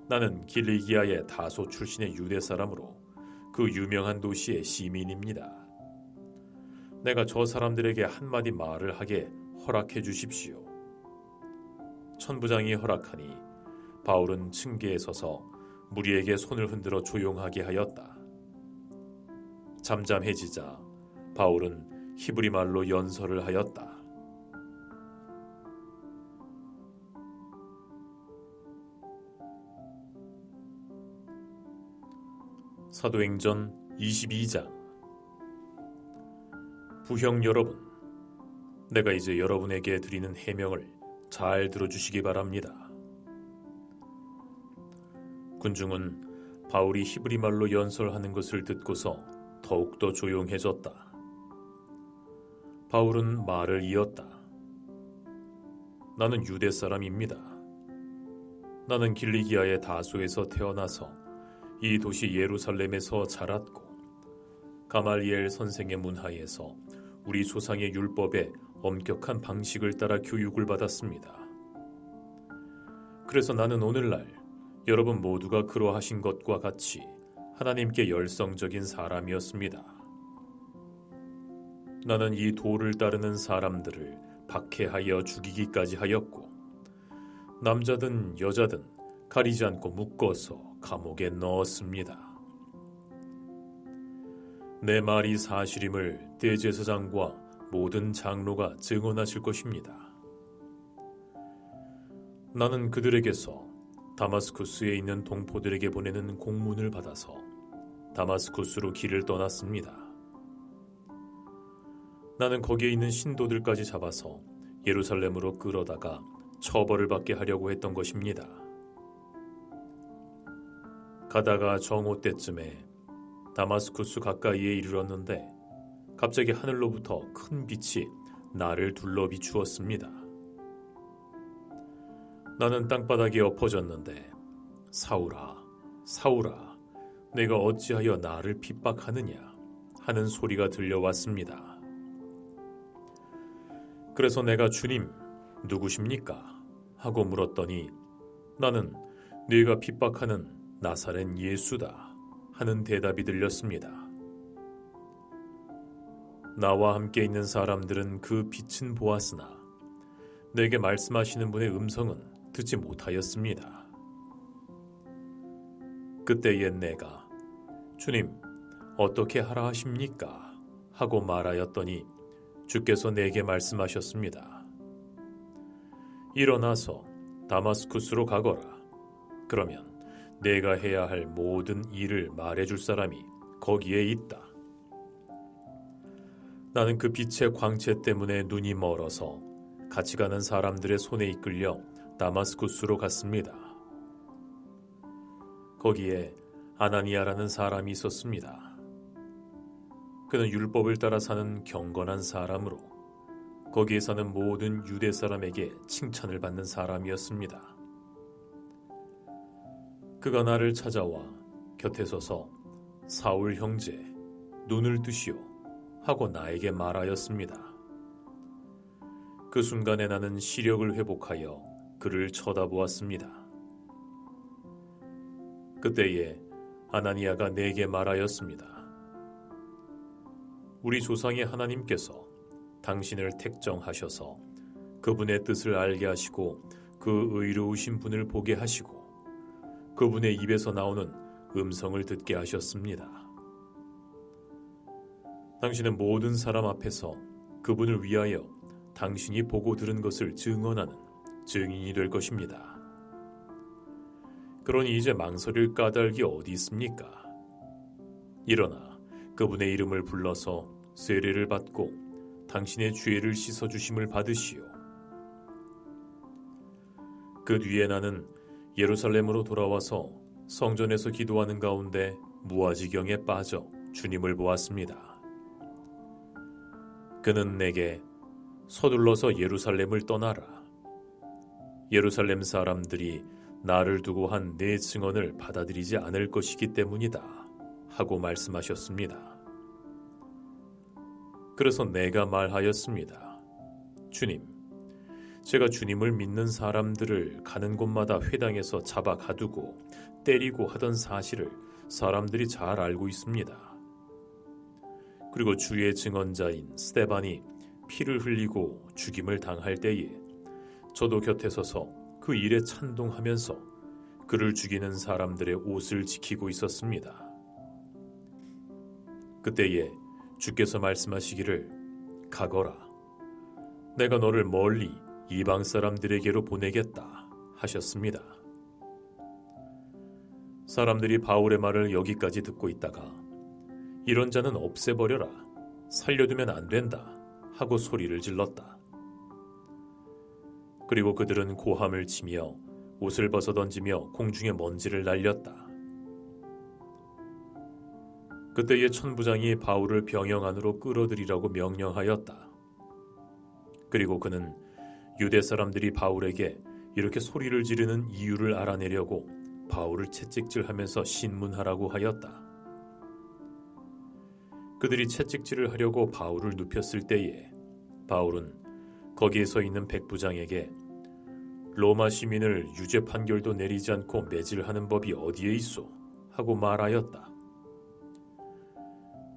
A: 나는 길리기아의 다소 출신의 유대 사람으로 그 유명한 도시의 시민입니다. 내가 저 사람들에게 한마디 말을 하게 허락해 주십시오. 천부장이 허락하니 바울은 층계에 서서 무리에게 손을 흔들어 조용하게 하였다. 잠잠해지자 바울은 히브리 말로 연설을 하였다. 사도행전 22장. 부형 여러분, 내가 이제 여러분에게 드리는 해명을 잘 들어주시기 바랍니다. 군중은 바울이 히브리 말로 연설하는 것을 듣고서 더욱더 조용해졌다. 바울은 말을 이었다. 나는 유대 사람입니다. 나는 길리기아의 다소에서 태어나서 이 도시 예루살렘에서 자랐고 가말리엘 선생의 문하에서 우리 조상의 율법에 엄격한 방식을 따라 교육을 받았습니다. 그래서 나는 오늘날 여러분 모두가 그러하신 것과 같이 하나님께 열성적인 사람이었습니다. 나는 이 도를 따르는 사람들을 박해하여 죽이기까지 하였고 남자든 여자든 가리지 않고 묶어서 감옥에 넣었습니다. 내 말이 사실임을 대제사장과 모든 장로가 증언하실 것입니다. 나는 그들에게서 다마스쿠스에 있는 동포들에게 보내는 공문을 받아서 다마스쿠스로 길을 떠났습니다. 나는 거기에 있는 신도들까지 잡아서 예루살렘으로 끌어다가 처벌을 받게 하려고 했던 것입니다. 가다가 정오 때쯤에 다마스쿠스 가까이에 이르렀는데 갑자기 하늘로부터 큰 빛이 나를 둘러 비추었습니다. 나는 땅바닥에 엎어졌는데 사울아, 사울아, 내가 어찌하여 나를 핍박하느냐 하는 소리가 들려왔습니다. 그래서 내가 주님, 누구십니까? 하고 물었더니 나는 네가 핍박하는 나사렛 예수다 하는 대답이 들렸습니다. 나와 함께 있는 사람들은 그 빛은 보았으나 내게 말씀하시는 분의 음성은 듣지 못하였습니다. 그때에 내가 주님, 어떻게 하라 하십니까? 하고 말하였더니 주께서 내게 말씀하셨습니다. 일어나서 다마스쿠스로 가거라. 그러면 내가 해야 할 모든 일을 말해줄 사람이 거기에 있다. 나는 그 빛의 광채 때문에 눈이 멀어서 같이 가는 사람들의 손에 이끌려 다마스쿠스로 갔습니다. 거기에 아나니아라는 사람이 있었습니다. 그는 율법을 따라 사는 경건한 사람으로 거기에 사는 모든 유대 사람에게 칭찬을 받는 사람이었습니다. 그가 나를 찾아와 곁에 서서 사울 형제, 눈을 뜨시오 하고 나에게 말하였습니다. 그 순간에 나는 시력을 회복하여 그를 쳐다보았습니다. 그때에 아나니아가 내게 말하였습니다. 우리 조상의 하나님께서 당신을 택정하셔서 그분의 뜻을 알게 하시고 그 의로우신 분을 보게 하시고 그분의 입에서 나오는 음성을 듣게 하셨습니다. 당신은 모든 사람 앞에서 그분을 위하여 당신이 보고 들은 것을 증언하는 증인이 될 것입니다. 그러니 이제 망설일 까닭이 어디 있습니까? 일어나 그분의 이름을 불러서 세례를 받고 당신의 죄를 씻어주심을 받으시오. 그 뒤에 나는 예루살렘으로 돌아와서 성전에서 기도하는 가운데 무아지경에 빠져 주님을 보았습니다. 그는 내게 서둘러서 예루살렘을 떠나라. 예루살렘 사람들이 나를 두고 한 내 증언을 받아들이지 않을 것이기 때문이다 하고 말씀하셨습니다. 그래서 내가 말하였습니다. 주님, 제가 주님을 믿는 사람들을 가는 곳마다 회당에서 잡아 가두고 때리고 하던 사실을 사람들이 잘 알고 있습니다. 그리고 주의 증언자인 스데반이 피를 흘리고 죽임을 당할 때에 저도 곁에 서서 그 일에 찬동하면서 그를 죽이는 사람들의 옷을 지키고 있었습니다. 그때에 주께서 말씀하시기를 가거라. 내가 너를 멀리 이방 사람들에게로 보내겠다 하셨습니다. 사람들이 바울의 말을 여기까지 듣고 있다가 이런 자는 없애버려라. 살려두면 안 된다 하고 소리를 질렀다. 그리고 그들은 고함을 치며 옷을 벗어 던지며 공중에 먼지를 날렸다. 그때의 천부장이 바울을 병영 안으로 끌어들이라고 명령하였다. 그리고 그는 유대 사람들이 바울에게 이렇게 소리를 지르는 이유를 알아내려고 바울을 채찍질하면서 신문하라고 하였다. 그들이 채찍질을 하려고 바울을 눕혔을 때에 바울은 거기에 서 있는 백부장에게 로마 시민을 유죄 판결도 내리지 않고 매질하는 법이 어디에 있소? 하고 말하였다.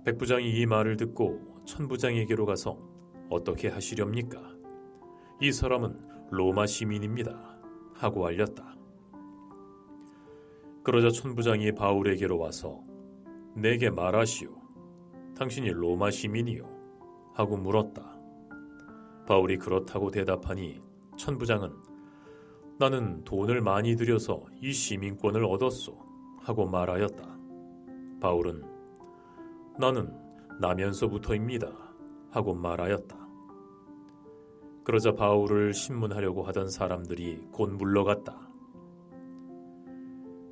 A: 백부장이 이 말을 듣고 천부장에게로 가서 어떻게 하시렵니까? 이 사람은 로마 시민입니다. 하고 알렸다. 그러자 천부장이 바울에게로 와서 내게 말하시오. 당신이 로마 시민이요? 하고 물었다. 바울이 그렇다고 대답하니 천부장은 나는 돈을 많이 들여서 이 시민권을 얻었소. 하고 말하였다. 바울은 나는 나면서부터입니다. 하고 말하였다. 그러자 바울을 신문하려고 하던 사람들이 곧 물러갔다.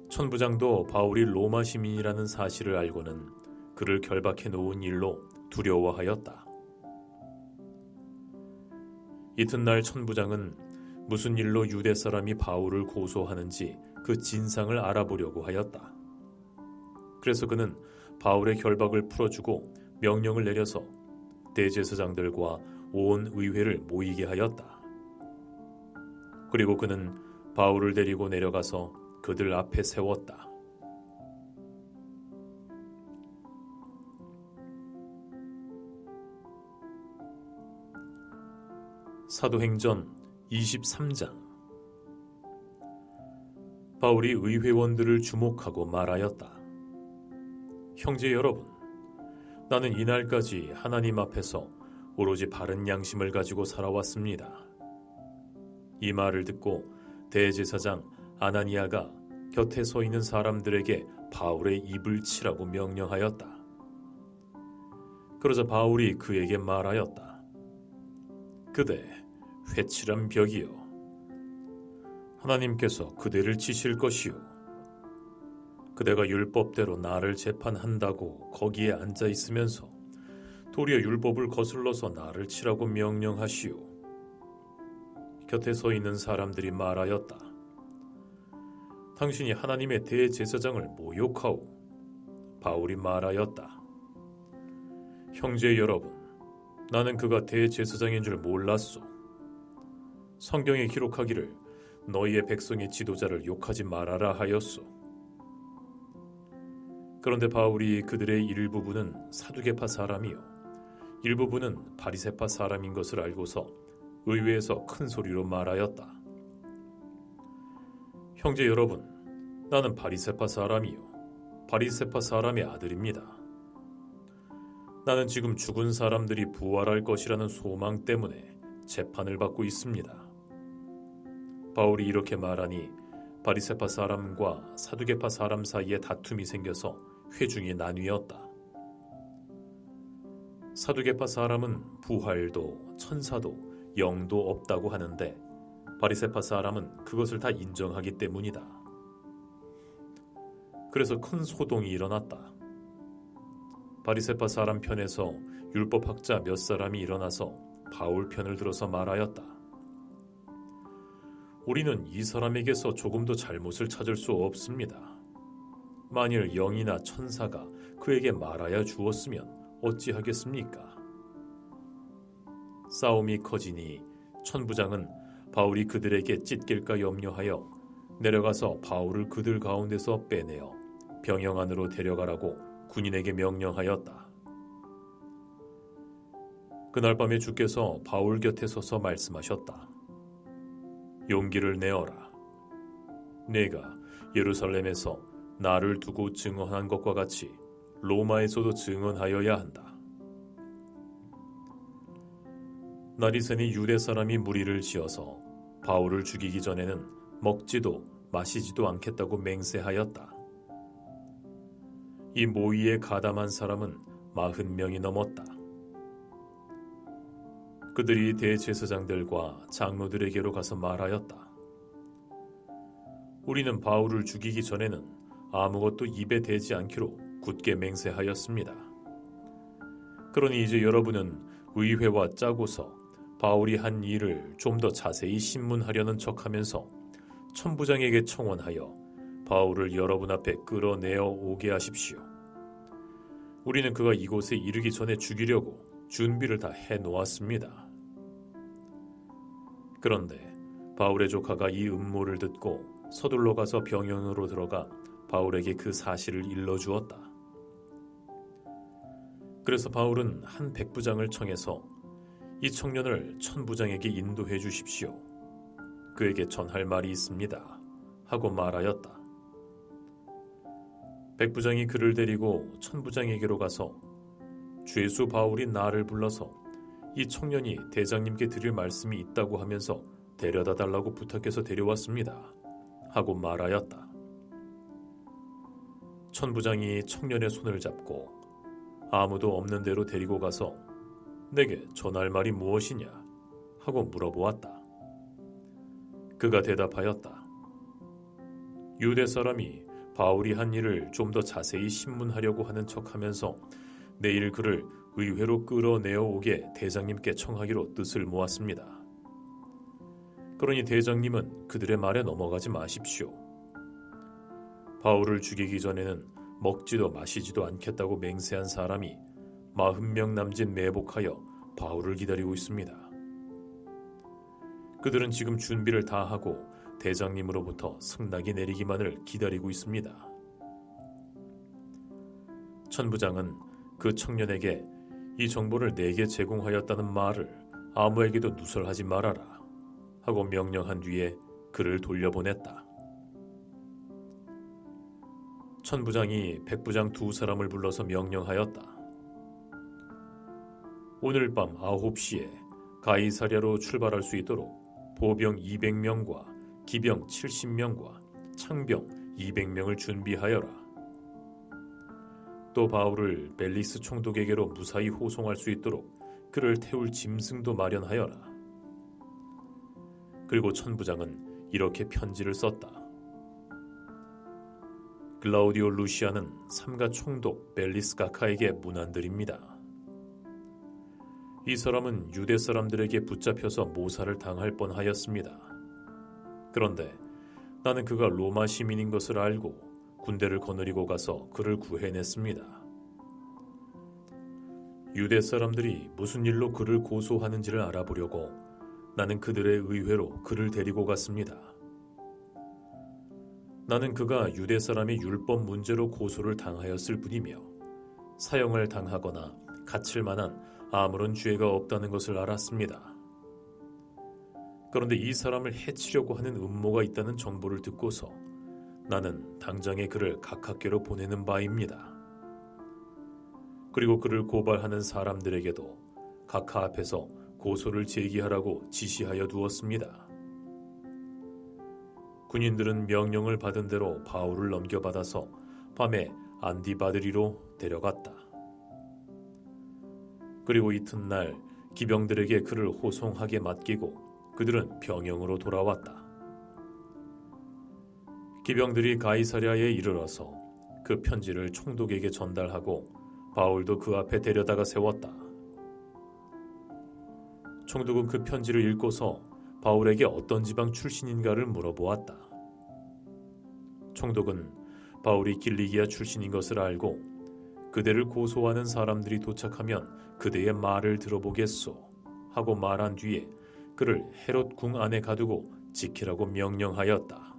A: 천부장도 바울이 로마 시민이라는 사실을 알고는 그를 결박해 놓은 일로 두려워하였다. 이튿날 천부장은 무슨 일로 유대 사람이 바울을 고소하는지 그 진상을 알아보려고 하였다. 그래서 그는 바울의 결박을 풀어주고 명령을 내려서 대제사장들과 온 의회를 모이게 하였다. 그리고 그는 바울을 데리고 내려가서 그들 앞에 세웠다. 사도행전 23장. 바울이 의회원들을 주목하고 말하였다. 형제 여러분, 나는 이날까지 하나님 앞에서 오로지 바른 양심을 가지고 살아왔습니다. 이 말을 듣고 대제사장 아나니아가 곁에 서 있는 사람들에게 바울의 입을 치라고 명령하였다. 그러자 바울이 그에게 말하였다. 그대 회칠한 벽이요. 하나님께서 그대를 치실 것이요. 그대가 율법대로 나를 재판한다고 거기에 앉아 있으면서 도리어 율법을 거슬러서 나를 치라고 명령하시오. 곁에 서 있는 사람들이 말하였다. 당신이 하나님의 대제사장을 모욕하오. 바울이 말하였다. 형제 여러분, 나는 그가 대제사장인 줄 몰랐소. 성경에 기록하기를 너희의 백성의 지도자를 욕하지 말아라 하였소. 그런데 바울이 그들의 일부분은 사두개파 사람이요 일부분은 바리새파 사람인 것을 알고서 의회에서 큰 소리로 말하였다. 형제 여러분, 나는 바리새파 사람이요 바리새파 사람의 아들입니다. 나는 지금 죽은 사람들이 부활할 것이라는 소망 때문에 재판을 받고 있습니다. 바울이 이렇게 말하니 바리새파 사람과 사두개파 사람 사이에 다툼이 생겨서 회중이 나뉘었다. 사두개파 사람은 부활도 천사도 영도 없다고 하는데 바리새파 사람은 그것을 다 인정하기 때문이다. 그래서 큰 소동이 일어났다. 바리새파 사람 편에서 율법학자 몇 사람이 일어나서 바울 편을 들어서 말하였다. 우리는 이 사람에게서 조금도 잘못을 찾을 수 없습니다. 만일 영이나 천사가 그에게 말하여 주었으면 어찌하겠습니까? 싸움이 커지니 천부장은 바울이 그들에게 찢길까 염려하여 내려가서 바울을 그들 가운데서 빼내어 병영 안으로 데려가라고 군인에게 명령하였다. 그날 밤에 주께서 바울 곁에 서서 말씀하셨다. 용기를 내어라. 내가 예루살렘에서 나를 두고 증언한 것과 같이 로마에서도 증언하여야 한다. 날이 새니 유대 사람이 무리를 지어서 바울을 죽이기 전에는 먹지도 마시지도 않겠다고 맹세하였다. 이 모의에 가담한 사람은 40명이 넘었다. 그들이 대제사장들과 장로들에게로 가서 말하였다. 우리는 바울을 죽이기 전에는 아무것도 입에 대지 않기로 굳게 맹세하였습니다. 그러니 이제 여러분은 의회와 짜고서 바울이 한 일을 좀 더 자세히 신문하려는 척하면서 천부장에게 청원하여 바울을 여러분 앞에 끌어내어 오게 하십시오. 우리는 그가 이곳에 이르기 전에 죽이려고 준비를 다 해놓았습니다. 그런데 바울의 조카가 이 음모를 듣고 서둘러 가서 병영으로 들어가 바울에게 그 사실을 일러주었다. 그래서 바울은 한 백부장을 청해서 이 청년을 천부장에게 인도해 주십시오. 그에게 전할 말이 있습니다. 하고 말하였다. 백부장이 그를 데리고 천부장에게로 가서 죄수 바울이 나를 불러서 이 청년이 대장님께 드릴 말씀이 있다고 하면서 데려다 달라고 부탁해서 데려왔습니다. 하고 말하였다. 천부장이 청년의 손을 잡고 아무도 없는 데로 데리고 가서 내게 전할 말이 무엇이냐 하고 물어보았다. 그가 대답하였다. 유대 사람이 바울이 한 일을 좀 더 자세히 신문하려고 하는 척하면서 내일 그를 의회로 끌어내어 오게 대장님께 청하기로 뜻을 모았습니다. 그러니 대장님은 그들의 말에 넘어가지 마십시오. 바울을 죽이기 전에는 먹지도 마시지도 않겠다고 맹세한 사람이 40명 남짓 매복하여 바울을 기다리고 있습니다. 그들은 지금 준비를 다 하고 대장님으로부터 승낙이 내리기만을 기다리고 있습니다. 천부장은 그 청년에게 이 정보를 내게 제공하였다는 말을 아무에게도 누설하지 말아라 하고 명령한 뒤에 그를 돌려보냈다. 천부장이 백부장 두 사람을 불러서 명령하였다. 오늘 밤 9시에 가이사랴로 출발할 수 있도록 보병 200명과 기병 70명과 창병 200명을 준비하여라. 또 바울을 벨리스 총독에게로 무사히 호송할 수 있도록 그를 태울 짐승도 마련하여라. 그리고 천부장은 이렇게 편지를 썼다. 글라우디오 루시아는 삼가 총독 벨리스 가카에게 문안드립니다. 이 사람은 유대 사람들에게 붙잡혀서 모살을 당할 뻔하였습니다. 그런데 나는 그가 로마 시민인 것을 알고 군대를 거느리고 가서 그를 구해냈습니다. 유대 사람들이 무슨 일로 그를 고소하는지를 알아보려고 나는 그들의 의회로 그를 데리고 갔습니다. 나는 그가 유대 사람의 율법 문제로 고소를 당하였을 뿐이며 사형을 당하거나 갇힐 만한 아무런 죄가 없다는 것을 알았습니다. 그런데 이 사람을 해치려고 하는 음모가 있다는 정보를 듣고서 나는 당장에 그를 각하께로 보내는 바입니다. 그리고 그를 고발하는 사람들에게도 각하 앞에서 고소를 제기하라고 지시하여 두었습니다. 군인들은 명령을 받은 대로 바울을 넘겨받아서 밤에 안디바드리로 데려갔다. 그리고 이튿날 기병들에게 그를 호송하게 맡기고 그들은 병영으로 돌아왔다. 기병들이 가이사랴에 이르러서 그 편지를 총독에게 전달하고 바울도 그 앞에 데려다가 세웠다. 총독은 그 편지를 읽고서 바울에게 어떤 지방 출신인가를 물어보았다. 총독은 바울이 길리기아 출신인 것을 알고 그대를 고소하는 사람들이 도착하면 그대의 말을 들어보겠소 하고 말한 뒤에 그를 헤롯 궁 안에 가두고 지키라고 명령하였다.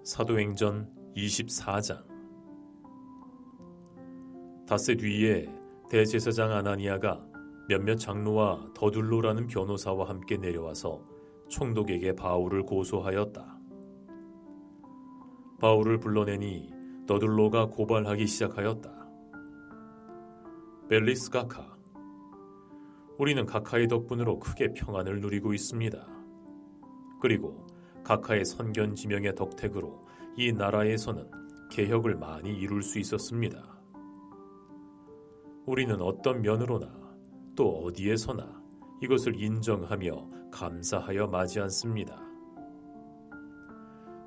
A: 사도행전 24장. 닷새 뒤에 대제사장 아나니아가 몇몇 장로와 더둘로라는 변호사와 함께 내려와서 총독에게 바울을 고소하였다. 바울을 불러내니 더둘로가 고발하기 시작하였다. 벨리스 가카, 우리는 가카의 덕분으로 크게 평안을 누리고 있습니다. 그리고 가카의 선견지명의 덕택으로 이 나라에서는 개혁을 많이 이룰 수 있었습니다. 우리는 어떤 면으로나 또 어디에서나 이것을 인정하며 감사하여 마지 않습니다.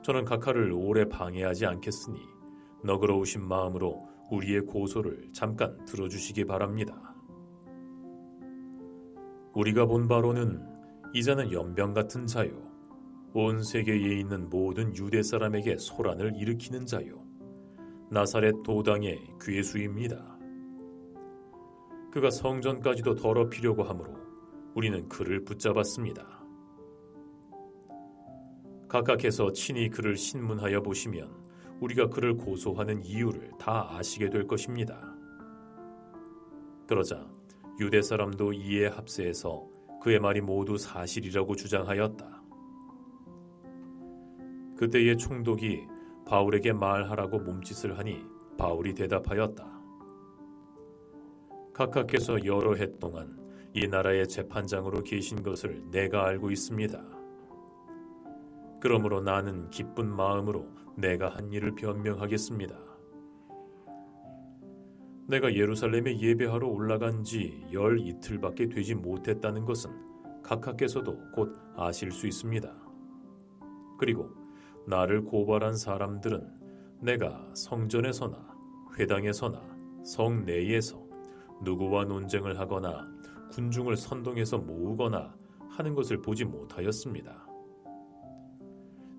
A: 저는 각하를 오래 방해하지 않겠으니 너그러우신 마음으로 우리의 고소를 잠깐 들어주시기 바랍니다. 우리가 본 바로는 이 자는 연병 같은 자요, 온 세계에 있는 모든 유대 사람에게 소란을 일으키는 자요, 나사렛 도당의 괴수입니다. 그가 성전까지도 더럽히려고 하므로 우리는 그를 붙잡았습니다. 각각께서 친히 그를 신문하여 보시면 우리가 그를 고소하는 이유를 다 아시게 될 것입니다. 그러자 유대 사람도 이에 합세해서 그의 말이 모두 사실이라고 주장하였다. 그때의 총독이 바울에게 말하라고 몸짓을 하니 바울이 대답하였다. 각하께서 여러 해 동안 이 나라의 재판장으로 계신 것을 내가 알고 있습니다. 그러므로 나는 기쁜 마음으로 내가 한 일을 변명하겠습니다. 내가 예루살렘에 예배하러 올라간 지 12이틀밖에 되지 못했다는 것은 각하께서도 곧 아실 수 있습니다. 그리고 나를 고발한 사람들은 내가 성전에서나 회당에서나 성내에서 누구와 논쟁을 하거나 군중을 선동해서 모으거나 하는 것을 보지 못하였습니다.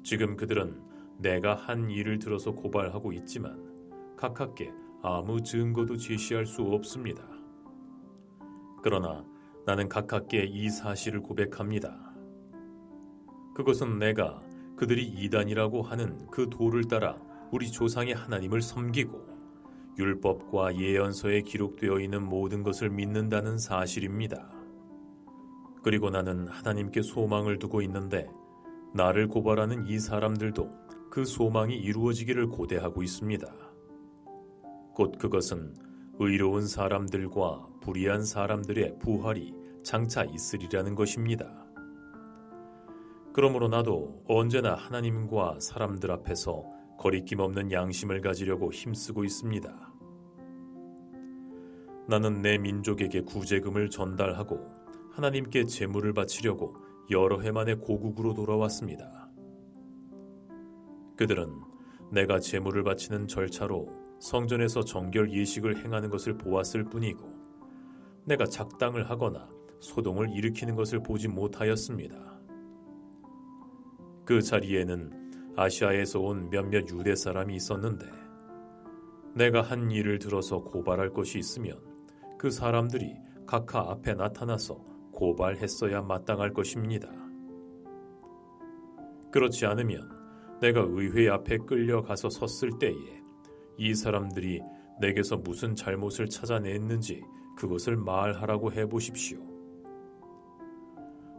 A: 지금 그들은 내가 한 일을 들어서 고발하고 있지만 각하께 아무 증거도 제시할 수 없습니다. 그러나 나는 각하께 이 사실을 고백합니다. 그것은 내가 그들이 이단이라고 하는 그 도를 따라 우리 조상의 하나님을 섬기고 율법과 예언서에 기록되어 있는 모든 것을 믿는다는 사실입니다. 그리고 나는 하나님께 소망을 두고 있는데 나를 고발하는 이 사람들도 그 소망이 이루어지기를 고대하고 있습니다. 곧 그것은 의로운 사람들과 불의한 사람들의 부활이 장차 있으리라는 것입니다. 그러므로 나도 언제나 하나님과 사람들 앞에서 거리낌 없는 양심을 가지려고 힘쓰고 있습니다. 나는 내 민족에게 구제금을 전달하고 하나님께 제물을 바치려고 여러 해 만에 고국으로 돌아왔습니다. 그들은 내가 제물을 바치는 절차로 성전에서 정결 예식을 행하는 것을 보았을 뿐이고 내가 작당을 하거나 소동을 일으키는 것을 보지 못하였습니다. 그 자리에는 아시아에서 온 몇몇 유대 사람이 있었는데 내가 한 일을 들어서 고발할 것이 있으면 그 사람들이 각하 앞에 나타나서 고발했어야 마땅할 것입니다. 그렇지 않으면 내가 의회 앞에 끌려가서 섰을 때에 이 사람들이 내게서 무슨 잘못을 찾아냈는지 그것을 말하라고 해보십시오.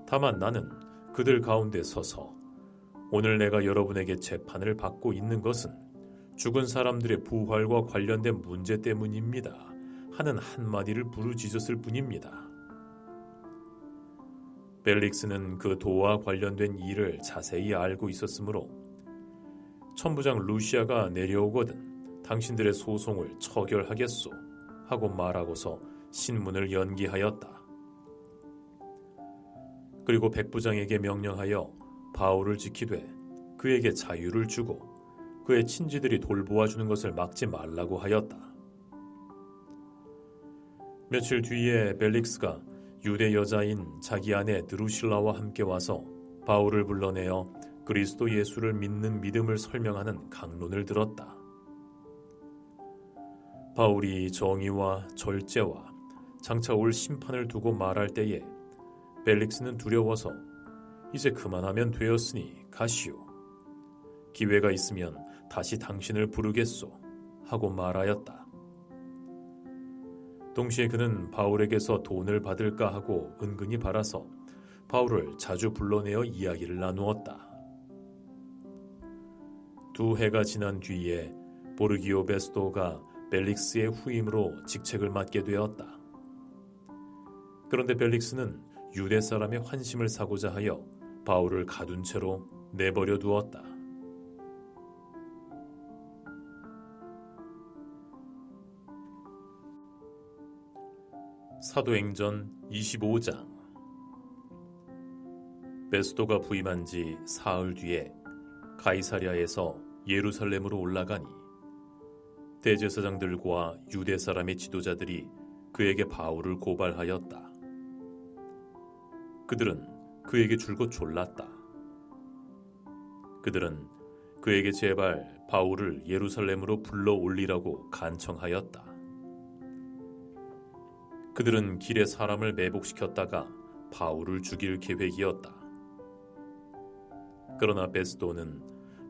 A: 다만 나는 그들 가운데 서서 오늘 내가 여러분에게 재판을 받고 있는 것은 죽은 사람들의 부활과 관련된 문제 때문입니다 하는 한마디를 부르짖었을 뿐입니다. 벨릭스는 그 도와 관련된 일을 자세히 알고 있었으므로 천부장 루시아가 내려오거든 당신들의 소송을 처결하겠소 하고 말하고서 신문을 연기하였다. 그리고 백부장에게 명령하여 바울을 지키되 그에게 자유를 주고 그의 친지들이 돌보아주는 것을 막지 말라고 하였다. 며칠 뒤에 벨릭스가 유대 여자인 자기 아내 드루실라와 함께 와서 바울을 불러내어 그리스도 예수를 믿는 믿음을 설명하는 강론을 들었다. 바울이 정의와 절제와 장차 올 심판을 두고 말할 때에 벨릭스는 두려워서 이제 그만하면 되었으니 가시오. 기회가 있으면 다시 당신을 부르겠소 하고 말하였다. 동시에 그는 바울에게서 돈을 받을까 하고 은근히 바라서 바울을 자주 불러내어 이야기를 나누었다. 2해가 지난 뒤에 보르기오 베스도가 벨릭스의 후임으로 직책을 맡게 되었다. 그런데 벨릭스는 유대 사람의 환심을 사고자 하여 바울을 가둔 채로 내버려 두었다. 사도행전 25장. 베스도가 부임한 지 사흘 뒤에 가이사랴에서 예루살렘으로 올라가니 대제사장들과 유대 사람의 지도자들이 그에게 바울을 고발하였다. 그들은 그에게 줄곧 졸랐다. 그들은 그에게 제발 바울을 예루살렘으로 불러 올리라고 간청하였다. 그들은 길에 사람을 매복시켰다가 바울을 죽일 계획이었다. 그러나 베스도는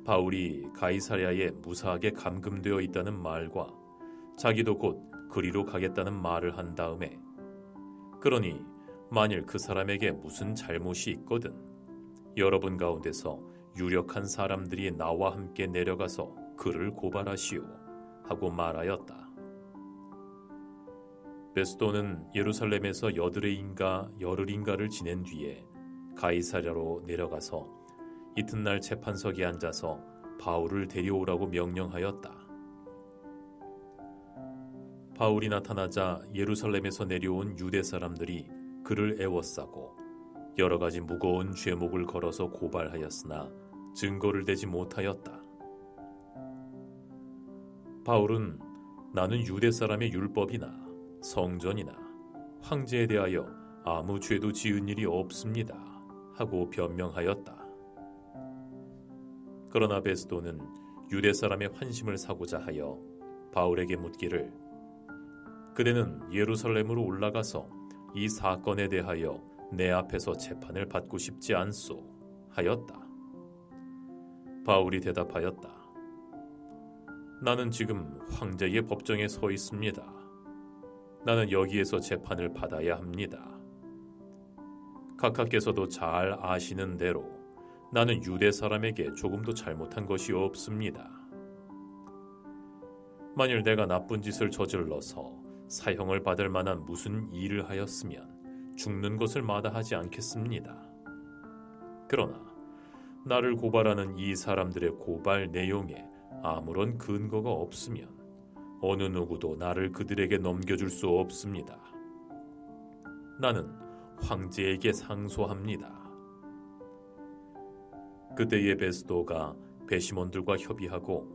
A: 바울이 가이사랴에 무사하게 감금되어 있다는 말과 자기도 곧 그리로 가겠다는 말을 한 다음에, 그러니 만일 그 사람에게 무슨 잘못이 있거든 여러분 가운데서 유력한 사람들이 나와 함께 내려가서 그를 고발하시오 하고 말하였다. 베스도는 예루살렘에서 여드레인가 열흘인가를 지낸 뒤에 가이사랴로 내려가서 이튿날 재판석에 앉아서 바울을 데려오라고 명령하였다. 바울이 나타나자 예루살렘에서 내려온 유대 사람들이 그를 애워싸고 여러 가지 무거운 죄목을 걸어서 고발하였으나 증거를 대지 못하였다. 바울은 나는 유대 사람의 율법이나 성전이나 황제에 대하여 아무 죄도 지은 일이 없습니다 하고 변명하였다. 그러나 베스도는 유대 사람의 환심을 사고자 하여 바울에게 묻기를, 그대는 예루살렘으로 올라가서 이 사건에 대하여 내 앞에서 재판을 받고 싶지 않소 하였다. 바울이 대답하였다. 나는 지금 황제의 법정에 서 있습니다. 나는 여기에서 재판을 받아야 합니다. 각하께서도 잘 아시는 대로 나는 유대 사람에게 조금도 잘못한 것이 없습니다. 만일 내가 나쁜 짓을 저질러서 사형을 받을 만한 무슨 일을 하였으면 죽는 것을 마다하지 않겠습니다. 그러나 나를 고발하는 이 사람들의 고발 내용에 아무런 근거가 없으면 어느 누구도 나를 그들에게 넘겨줄 수 없습니다. 나는 황제에게 상소합니다. 그때의 베스도가 배심원들과 협의하고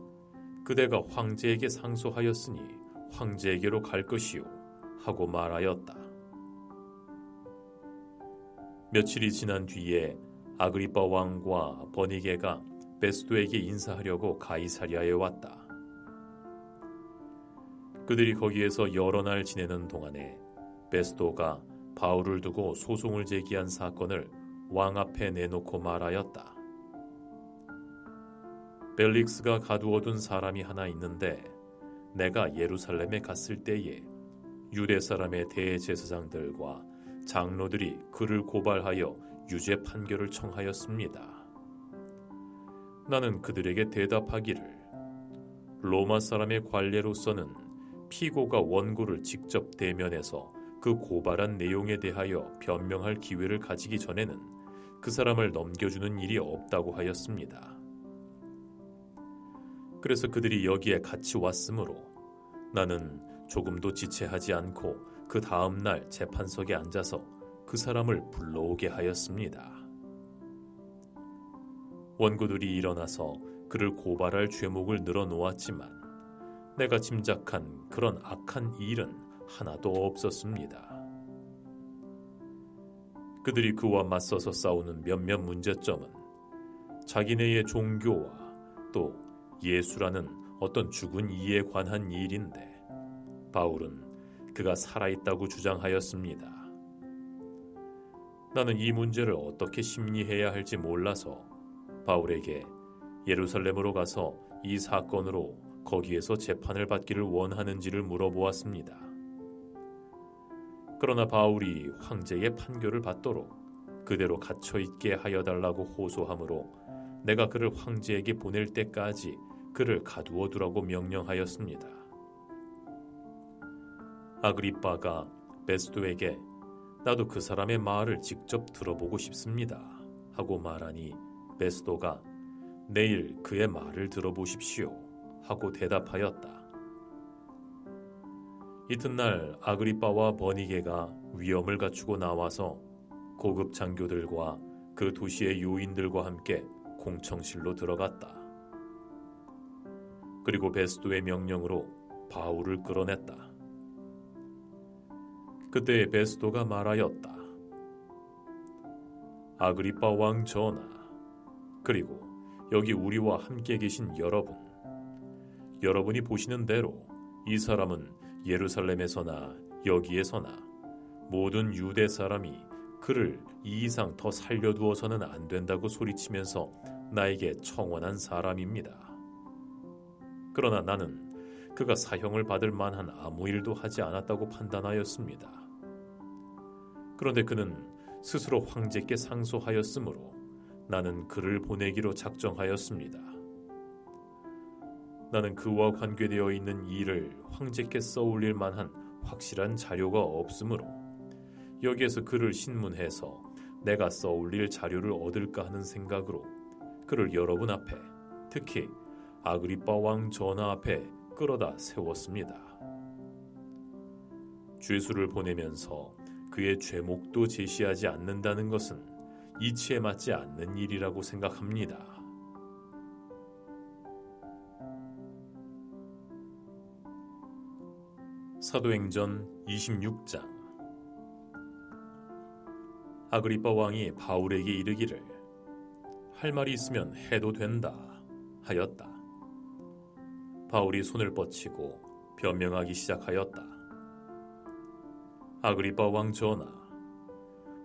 A: 그대가 황제에게 상소하였으니 황제에게로 갈 것이요 하고 말하였다. 며칠이 지난 뒤에 아그리빠 왕과 버니게가 베스도에게 인사하려고 가이사랴에 왔다. 그들이 거기에서 여러 날 지내는 동안에 베스도가 바울을 두고 소송을 제기한 사건을 왕 앞에 내놓고 말하였다. 벨릭스가 가두어둔 사람이 하나 있는데 내가 예루살렘에 갔을 때에 유대 사람의 대제사장들과 장로들이 그를 고발하여 유죄 판결을 청하였습니다. 나는 그들에게 대답하기를, 로마 사람의 관례로서는 피고가 원고를 직접 대면해서 그 고발한 내용에 대하여 변명할 기회를 가지기 전에는 그 사람을 넘겨주는 일이 없다고 하였습니다. 그래서 그들이 여기에 같이 왔으므로 나는 조금도 지체하지 않고 그 다음 날 재판석에 앉아서 그 사람을 불러오게 하였습니다. 원고들이 일어나서 그를 고발할 죄목을 늘어놓았지만 내가 짐작한 그런 악한 일은 하나도 없었습니다. 그들이 그와 맞서서 싸우는 몇몇 문제점은 자기네의 종교와 또 예수라는 어떤 죽은 이에 관한 일인데 바울은 그가 살아있다고 주장하였습니다. 나는 이 문제를 어떻게 심리해야 할지 몰라서 바울에게 예루살렘으로 가서 이 사건으로 거기에서 재판을 받기를 원하는지를 물어보았습니다. 그러나 바울이 황제의 판결을 받도록 그대로 갇혀있게 하여달라고 호소하므로 내가 그를 황제에게 보낼 때까지 그를 가두어 두라고 명령하였습니다. 아그리빠가 베스도에게 나도 그 사람의 말을 직접 들어보고 싶습니다 하고 말하니 베스도가 내일 그의 말을 들어보십시오 하고 대답하였다. 이튿날 아그리빠와 버니게가 위엄을 갖추고 나와서 고급 장교들과 그 도시의 요인들과 함께 공청실로 들어갔다. 그리고 베스도의 명령으로 바울을 끌어냈다. 그때 베스도가 말하였다. 아그리빠 왕 전하, 그리고 여기 우리와 함께 계신 여러분이 보시는 대로 이 사람은 예루살렘에서나 여기에서나 모든 유대 사람이 그를 이 이상 더 살려두어서는 안 된다고 소리치면서 나에게 청원한 사람입니다. 그러나 나는 그가 사형을 받을 만한 아무 일도 하지 않았다고 판단하였습니다. 그런데 그는 스스로 황제께 상소하였으므로 나는 그를 보내기로 작정하였습니다. 나는 그와 관계되어 있는 일을 황제께 써올릴 만한 확실한 자료가 없으므로 여기에서 그를 신문해서 내가 써올릴 자료를 얻을까 하는 생각으로 그를 여러분 앞에, 특히 아그리빠 왕 전하 앞에 끌어다 세웠습니다. 죄수를 보내면서 그의 죄목도 제시하지 않는다는 것은 이치에 맞지 않는 일이라고 생각합니다. 사도행전 26장. 아그리빠 왕이 바울에게 이르기를 할 말이 있으면 해도 된다 하였다. 바울이 손을 뻗치고 변명하기 시작하였다. 아그리빠 왕 전하,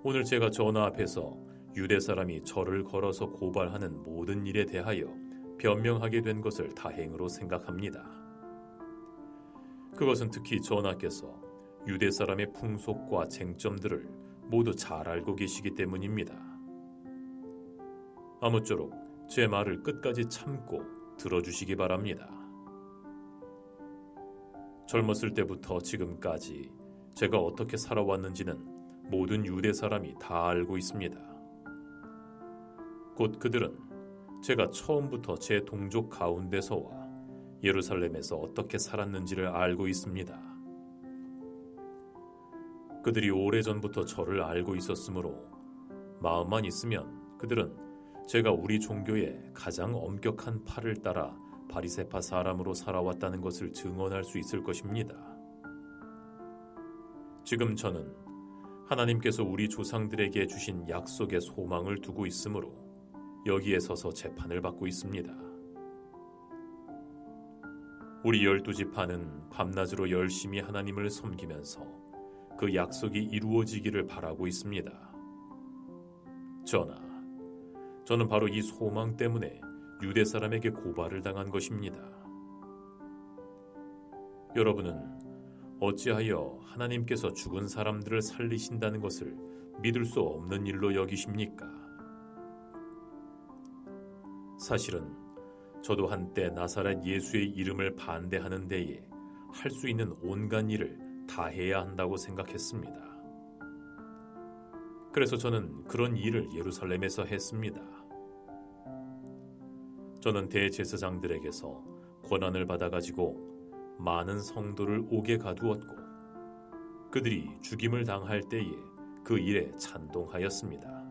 A: 오늘 제가 전하 앞에서 유대 사람이 저를 걸어서 고발하는 모든 일에 대하여 변명하게 된 것을 다행으로 생각합니다. 그것은 특히 전하께서 유대 사람의 풍속과 쟁점들을 모두 잘 알고 계시기 때문입니다. 아무쪼록 제 말을 끝까지 참고 들어주시기 바랍니다. 젊었을 때부터 지금까지 제가 어떻게 살아왔는지는 모든 유대 사람이 다 알고 있습니다. 곧 그들은 제가 처음부터 제 동족 가운데서와 예루살렘에서 어떻게 살았는지를 알고 있습니다. 그들이 오래전부터 저를 알고 있었으므로 마음만 있으면 그들은 제가 우리 종교의 가장 엄격한 팔을 따라 바리새파 사람으로 살아왔다는 것을 증언할 수 있을 것입니다. 지금 저는 하나님께서 우리 조상들에게 주신 약속의 소망을 두고 있으므로 여기에 서서 재판을 받고 있습니다. 우리 12지파는 밤낮으로 열심히 하나님을 섬기면서 그 약속이 이루어지기를 바라고 있습니다. 전하, 저는 바로 이 소망 때문에 유대 사람에게 고발을 당한 것입니다. 여러분은 어찌하여 하나님께서 죽은 사람들을 살리신다는 것을 믿을 수 없는 일로 여기십니까? 사실은 저도 한때 나사렛 예수의 이름을 반대하는 데에 할 수 있는 온갖 일을 다 해야 한다고 생각했습니다. 그래서 저는 그런 일을 예루살렘에서 했습니다. 저는 대제사장들에게서 권한을 받아가지고 많은 성도를 옥에 가두었고 그들이 죽임을 당할 때에 그 일에 찬동하였습니다.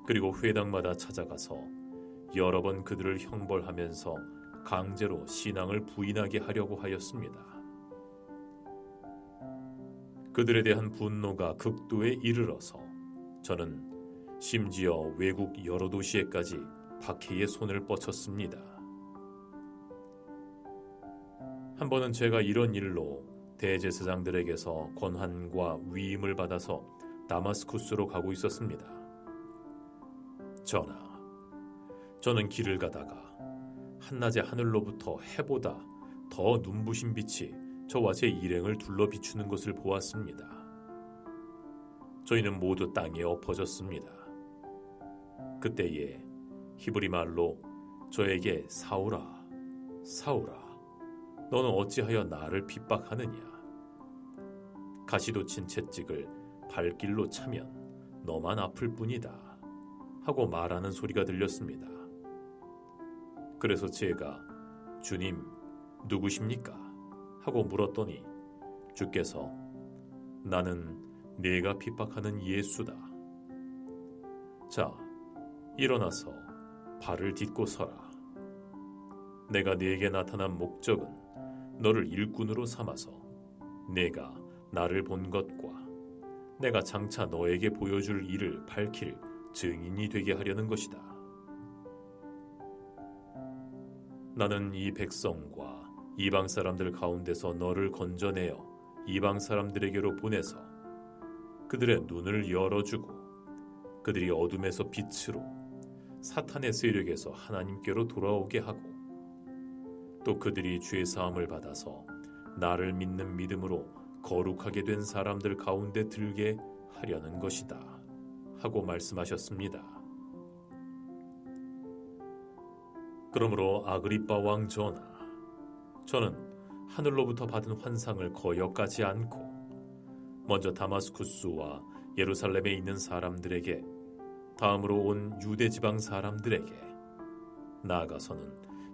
A: 그리고 회당마다 찾아가서 여러 번 그들을 형벌하면서 강제로 신앙을 부인하게 하려고 하였습니다. 그들에 대한 분노가 극도에 이르러서 저는 심지어 외국 여러 도시에까지 박해의 손을 뻗쳤습니다. 한 번은 제가 이런 일로 대제사장들에게서 권한과 위임을 받아서 다마스쿠스로 가고 있었습니다. 전하, 저는 길을 가다가 한낮에 하늘로부터 해보다 더 눈부신 빛이 저와 제 일행을 둘러 비추는 것을 보았습니다. 저희는 모두 땅에 엎어졌습니다. 그때에 히브리 말로 저에게 사울아, 사울아, 너는 어찌하여 나를 핍박하느냐? 가시도 친 채찍을 발길로 차면 너만 아플 뿐이다 하고 말하는 소리가 들렸습니다. 그래서 제가 주님 누구십니까? 하고 물었더니 주께서 나는 네가 핍박하는 예수다. 자, 일어나서 발을 딛고 서라. 내가 네게 나타난 목적은 너를 일꾼으로 삼아서 네가 나를 본 것과 내가 장차 너에게 보여줄 일을 밝힐 증인이 되게 하려는 것이다. 나는 이 백성과 이방 사람들 가운데서 너를 건져내어 이방 사람들에게로 보내서 그들의 눈을 열어주고 그들이 어둠에서 빛으로 사탄의 세력에서 하나님께로 돌아오게 하고 또 그들이 죄 사함을 받아서 나를 믿는 믿음으로 거룩하게 된 사람들 가운데 들게 하려는 것이다 하고 말씀하셨습니다. 그러므로 아그리빠 왕 전하, 저는 하늘로부터 받은 환상을 거역하지 않고 먼저 다마스쿠스와 예루살렘에 있는 사람들에게, 다음으로 온 유대 지방 사람들에게, 나아가서는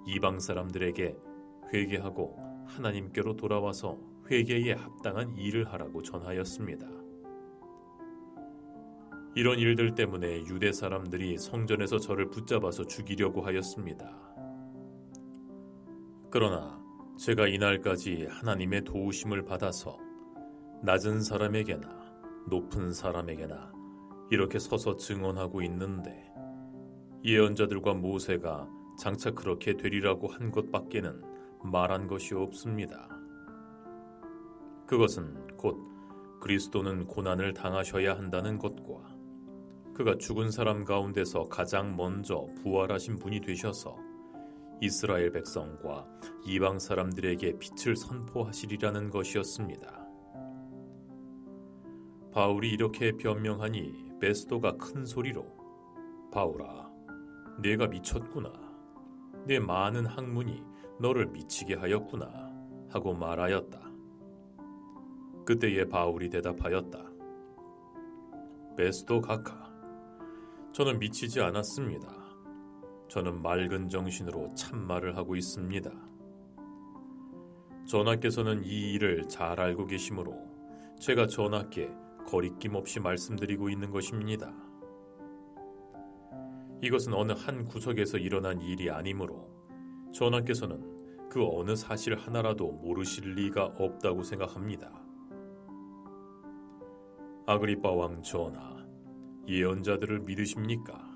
A: 이방 사람들에게 회개하고 하나님께로 돌아와서 회개에 합당한 일을 하라고 전하였습니다. 이런 일들 때문에 유대 사람들이 성전에서 저를 붙잡아서 죽이려고 하였습니다. 그러나 제가 이날까지 하나님의 도우심을 받아서 낮은 사람에게나 높은 사람에게나 이렇게 서서 증언하고 있는데, 예언자들과 모세가 장차 그렇게 되리라고 한 것밖에는 말한 것이 없습니다. 그것은 곧 그리스도는 고난을 당하셔야 한다는 것과 그가 죽은 사람 가운데서 가장 먼저 부활하신 분이 되셔서 이스라엘 백성과 이방 사람들에게 빛을 선포하시리라는 것이었습니다. 바울이 이렇게 변명하니 베스도가 큰 소리로 바울아, 네가 미쳤구나. 네 많은 학문이 너를 미치게 하였구나 하고 말하였다. 그때에 바울이 대답하였다. 베스도 각하, 저는 미치지 않았습니다. 저는 맑은 정신으로 참말을 하고 있습니다. 전하께서는 이 일을 잘 알고 계시므로 제가 전하께 거리낌 없이 말씀드리고 있는 것입니다. 이것은 어느 한 구석에서 일어난 일이 아니므로 전하께서는 그 어느 사실 하나라도 모르실 리가 없다고 생각합니다. 아그리빠 왕 전하, 예언자들을 믿으십니까?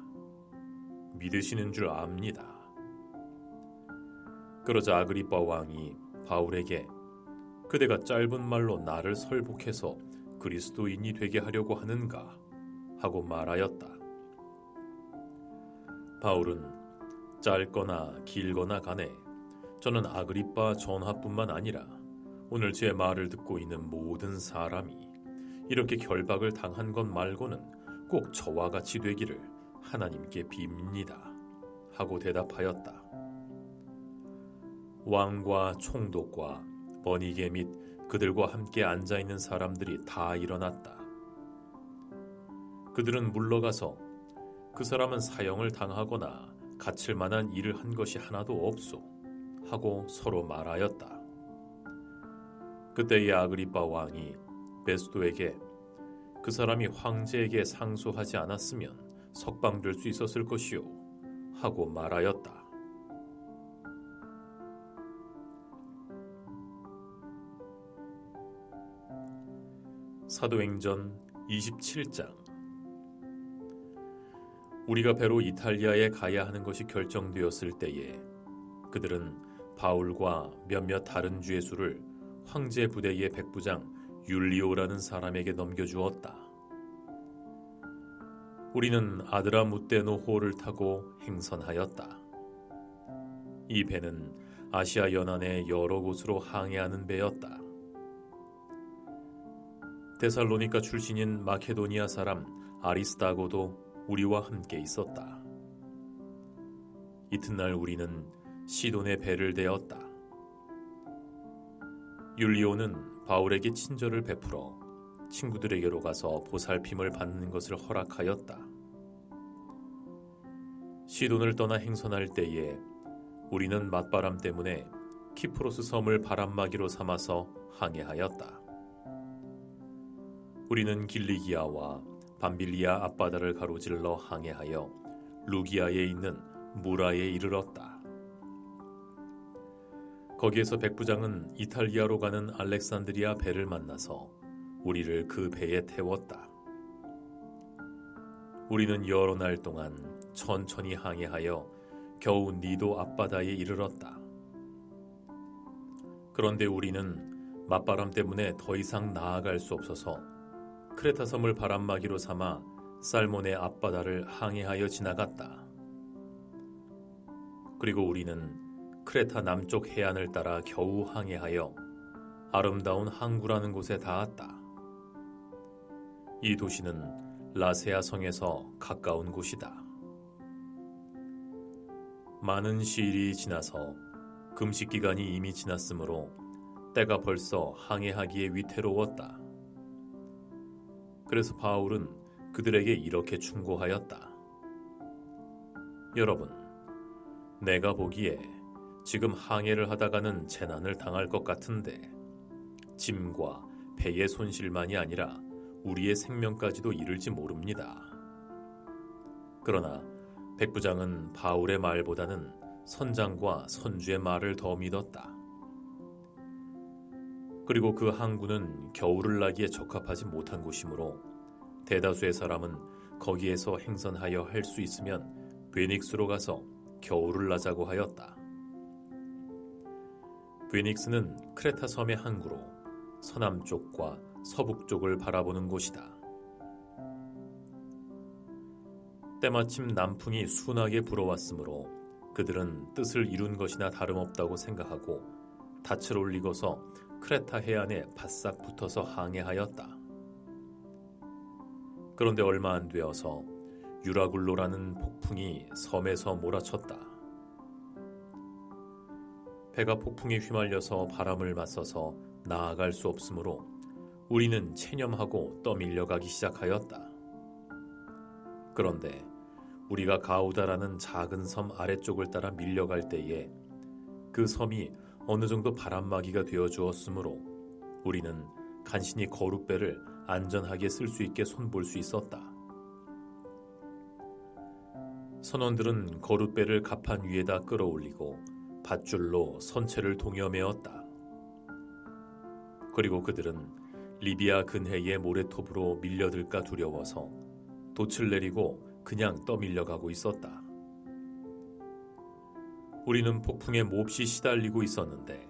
A: 믿으시는 줄 압니다. 그러자 아그리빠 왕이 바울에게 그대가 짧은 말로 나를 설복해서 그리스도인이 되게 하려고 하는가 하고 말하였다. 바울은 짧거나 길거나 간에 저는 아그리빠 전하뿐만 아니라 오늘 제 말을 듣고 있는 모든 사람이 이렇게 결박을 당한 것 말고는 꼭 저와 같이 되기를 하나님께 빕니다 하고 대답하였다. 왕과 총독과 버니게 및 그들과 함께 앉아있는 사람들이 다 일어났다. 그들은 물러가서 그 사람은 사형을 당하거나 갇힐 만한 일을 한 것이 하나도 없소 하고 서로 말하였다. 그때의 아그리빠 왕이 베스도에게 그 사람이 황제에게 상소하지 않았으면 석방될 수 있었을 것이요 하고 말하였다. 사도행전 27장. 우리가 배로 이탈리아에 가야 하는 것이 결정되었을 때에 그들은 바울과 몇몇 다른 죄수를 황제 부대의 백부장 율리오라는 사람에게 넘겨주었다. 우리는 아드라무떼노호를 타고 행선하였다. 이 배는 아시아 연안의 여러 곳으로 항해하는 배였다. 데살로니가 출신인 마케도니아 사람 아리스다고도 우리와 함께 있었다. 이튿날 우리는 시돈의 배를 대었다. 율리오는 바울에게 친절을 베풀어 친구들에게로 가서 보살핌을 받는 것을 허락하였다. 시돈을 떠나 행선할 때에 우리는 맞바람 때문에 키프로스 섬을 바람막이로 삼아서 항해하였다. 우리는 길리기아와 밤빌리아 앞바다를 가로질러 항해하여 루기아에 있는 무라에 이르렀다. 거기에서 백부장은 이탈리아로 가는 알렉산드리아 배를 만나서 우리를 그 배에 태웠다. 우리는 여러 날 동안 천천히 항해하여 겨우 니도 앞바다에 이르렀다. 그런데 우리는 맞바람 때문에 더 이상 나아갈 수 없어서 크레타 섬을 바람막이로 삼아 살몬의 앞바다를 항해하여 지나갔다. 그리고 우리는 크레타 남쪽 해안을 따라 겨우 항해하여 아름다운 항구라는 곳에 닿았다. 이 도시는 라세아 성에서 가까운 곳이다. 많은 시일이 지나서 금식 기간이 이미 지났으므로 때가 벌써 항해하기에 위태로웠다. 그래서 바울은 그들에게 이렇게 충고하였다. 여러분, 내가 보기에 지금 항해를 하다가는 재난을 당할 것 같은데 짐과 배의 손실만이 아니라 우리의 생명까지도 이를지 모릅니다. 그러나 백부장은 바울의 말보다는 선장과 선주의 말을 더 믿었다. 그리고 그 항구는 겨울을 나기에 적합하지 못한 곳이므로 대다수의 사람은 거기에서 행선하여 할 수 있으면 베닉스로 가서 겨울을 나자고 하였다. 베닉스는 크레타 섬의 항구로 서남쪽과 서북쪽을 바라보는 곳이다. 때마침 남풍이 순하게 불어왔으므로 그들은 뜻을 이룬 것이나 다름없다고 생각하고 닻을 올리고서 크레타 해안에 바싹 붙어서 항해하였다. 그런데 얼마 안 되어서 유라굴로라는 폭풍이 섬에서 몰아쳤다. 배가 폭풍에 휘말려서 바람을 맞서서 나아갈 수 없으므로 우리는 체념하고 떠밀려가기 시작하였다. 그런데 우리가 가우다라는 작은 섬 아래쪽을 따라 밀려갈 때에 그 섬이 어느 정도 바람막이가 되어 주었으므로 우리는 간신히 거룻배를 안전하게 쓸 수 있게 손볼 수 있었다. 선원들은 거룻배를 갑판 위에다 끌어올리고 밧줄로 선체를 동여매었다. 그리고 그들은 리비아 근해의 모래톱으로 밀려들까 두려워서 돛을 내리고 그냥 떠밀려가고 있었다. 우리는 폭풍에 몹시 시달리고 있었는데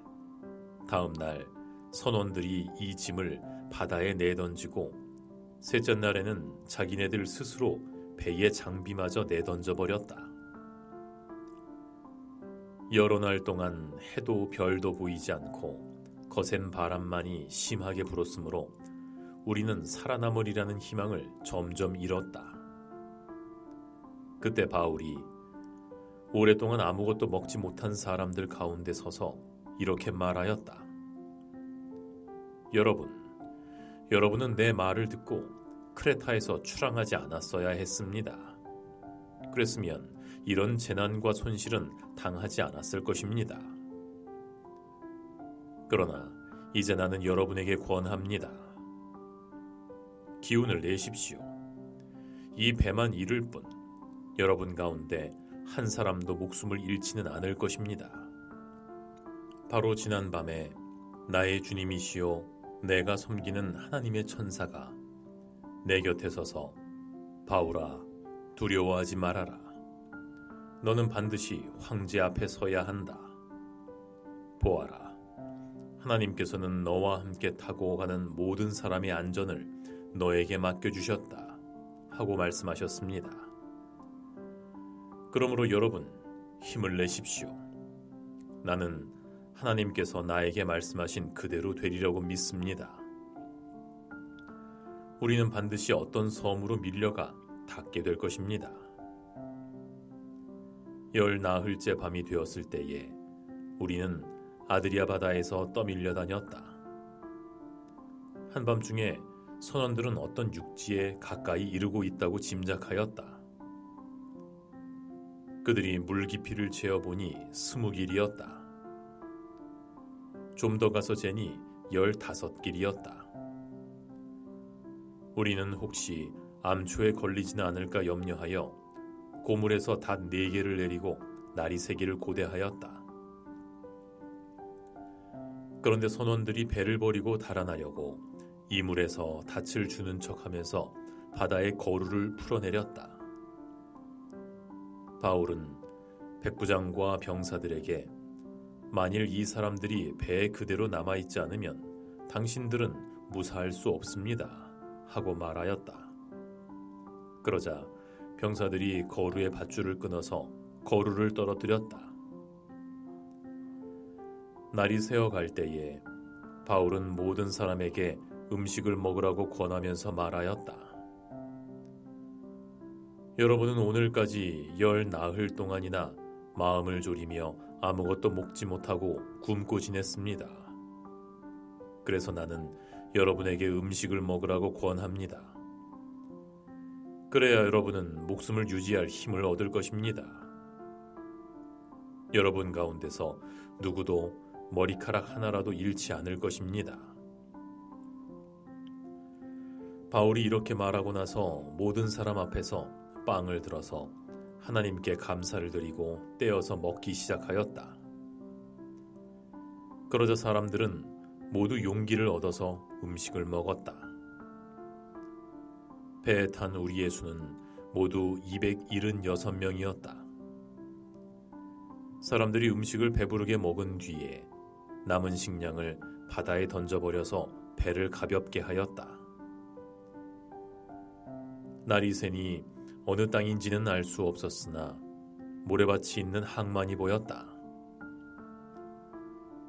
A: 다음 날 선원들이 이 짐을 바다에 내던지고 셋째 날에는 자기네들 스스로 배의 장비마저 내던져 버렸다. 여러 날 동안 해도 별도 보이지 않고 거센 바람만이 심하게 불었으므로 우리는 살아남으리라는 희망을 점점 잃었다. 그때 바울이 오랫동안 아무것도 먹지 못한 사람들 가운데 서서 이렇게 말하였다. 여러분은 내 말을 듣고 크레타에서 출항하지 않았어야 했습니다. 그랬으면 이런 재난과 손실은 당하지 않았을 것입니다. 그러나 이제 나는 여러분에게 권합니다. 기운을 내십시오. 이 배만 잃을 뿐 여러분 가운데 한 사람도 목숨을 잃지는 않을 것입니다. 바로 지난 밤에 나의 주님이시요 내가 섬기는 하나님의 천사가 내 곁에 서서 바울아 두려워하지 말아라. 너는 반드시 황제 앞에 서야 한다. 보아라. 하나님께서는 너와 함께 타고 가는 모든 사람의 안전을 너에게 맡겨주셨다. 하고 말씀하셨습니다. 그러므로 여러분 힘을 내십시오. 나는 하나님께서 나에게 말씀하신 그대로 되리라고 믿습니다. 우리는 반드시 어떤 섬으로 밀려가 닿게 될 것입니다. 열 나흘째 밤이 되었을 때에 우리는 아드리아 바다에서 떠밀려 다녔다. 한밤중에 선원들은 어떤 육지에 가까이 이르고 있다고 짐작하였다. 그들이 물 깊이를 재어보니 20길이었다. 좀 더 가서 재니 15길이었다. 우리는 혹시 암초에 걸리지는 않을까 염려하여 고물에서 닷 4개를 내리고 나리 3개를 고대하였다. 그런데 선원들이 배를 버리고 달아나려고 이물에서 닻을 주는 척하면서 바다에 거루를 풀어내렸다. 바울은 백부장과 병사들에게 만일 이 사람들이 배에 그대로 남아있지 않으면 당신들은 무사할 수 없습니다 하고 말하였다. 그러자 병사들이 거루의 밧줄을 끊어서 거루를 떨어뜨렸다. 날이 새어갈 때에 바울은 모든 사람에게 음식을 먹으라고 권하면서 말하였다. 여러분은 오늘까지 10나흘 동안이나 마음을 졸이며 아무것도 먹지 못하고 굶고 지냈습니다. 그래서 나는 여러분에게 음식을 먹으라고 권합니다. 그래야 여러분은 목숨을 유지할 힘을 얻을 것입니다. 여러분 가운데서 누구도 머리카락 하나라도 잃지 않을 것입니다. 바울이 이렇게 말하고 나서 모든 사람 앞에서 빵을 들어서 하나님께 감사를 드리고 떼어서 먹기 시작하였다. 그러자 사람들은 모두 용기를 얻어서 음식을 먹었다. 배에 탄 우리의 수는 모두 276명이었다. 사람들이 음식을 배부르게 먹은 뒤에 남은 식량을 바다에 던져버려서 배를 가볍게 하였다. 날이 새니 어느 땅인지는 알 수 없었으나 모래밭이 있는 항만이 보였다.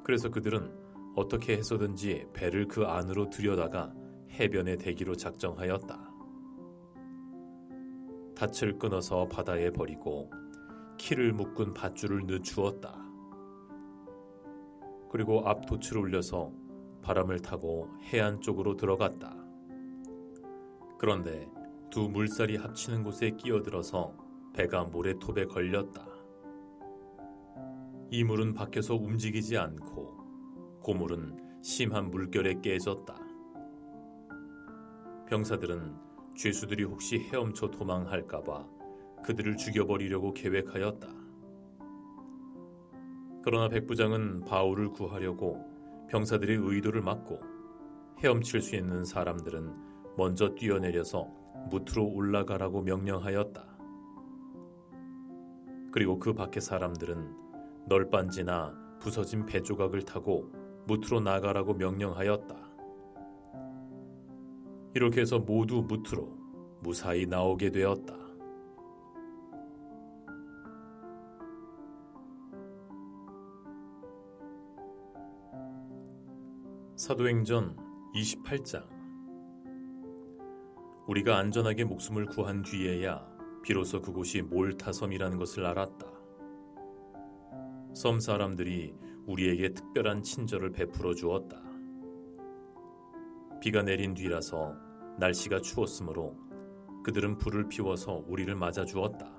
A: 그래서 그들은 어떻게 해서든지 배를 그 안으로 들여다가 해변에 대기로 작정하였다. 닻을 끊어서 바다에 버리고 키를 묶은 밧줄을 늦추었다. 그리고 앞돛을 올려서 바람을 타고 해안 쪽으로 들어갔다. 그런데 두 물살이 합치는 곳에 끼어들어서 배가 모래톱에 걸렸다. 이 물은 밖에서 움직이지 않고 고물은 심한 물결에 깨졌다. 병사들은 죄수들이 혹시 헤엄쳐 도망할까봐 그들을 죽여버리려고 계획하였다. 그러나 백부장은 바울을 구하려고 병사들의 의도를 막고 헤엄칠 수 있는 사람들은 먼저 뛰어내려서 무트로 올라가라고 명령하였다. 그리고 그 밖의 사람들은 널빤지나 부서진 배 조각을 타고 무트로 나가라고 명령하였다. 이렇게 해서 모두 무트로 무사히 나오게 되었다. 사도행전 28장. 우리가 안전하게 목숨을 구한 뒤에야 비로소 그곳이 몰타섬이라는 것을 알았다. 섬 사람들이 우리에게 특별한 친절을 베풀어 주었다. 비가 내린 뒤라서 날씨가 추웠으므로 그들은 불을 피워서 우리를 맞아 주었다.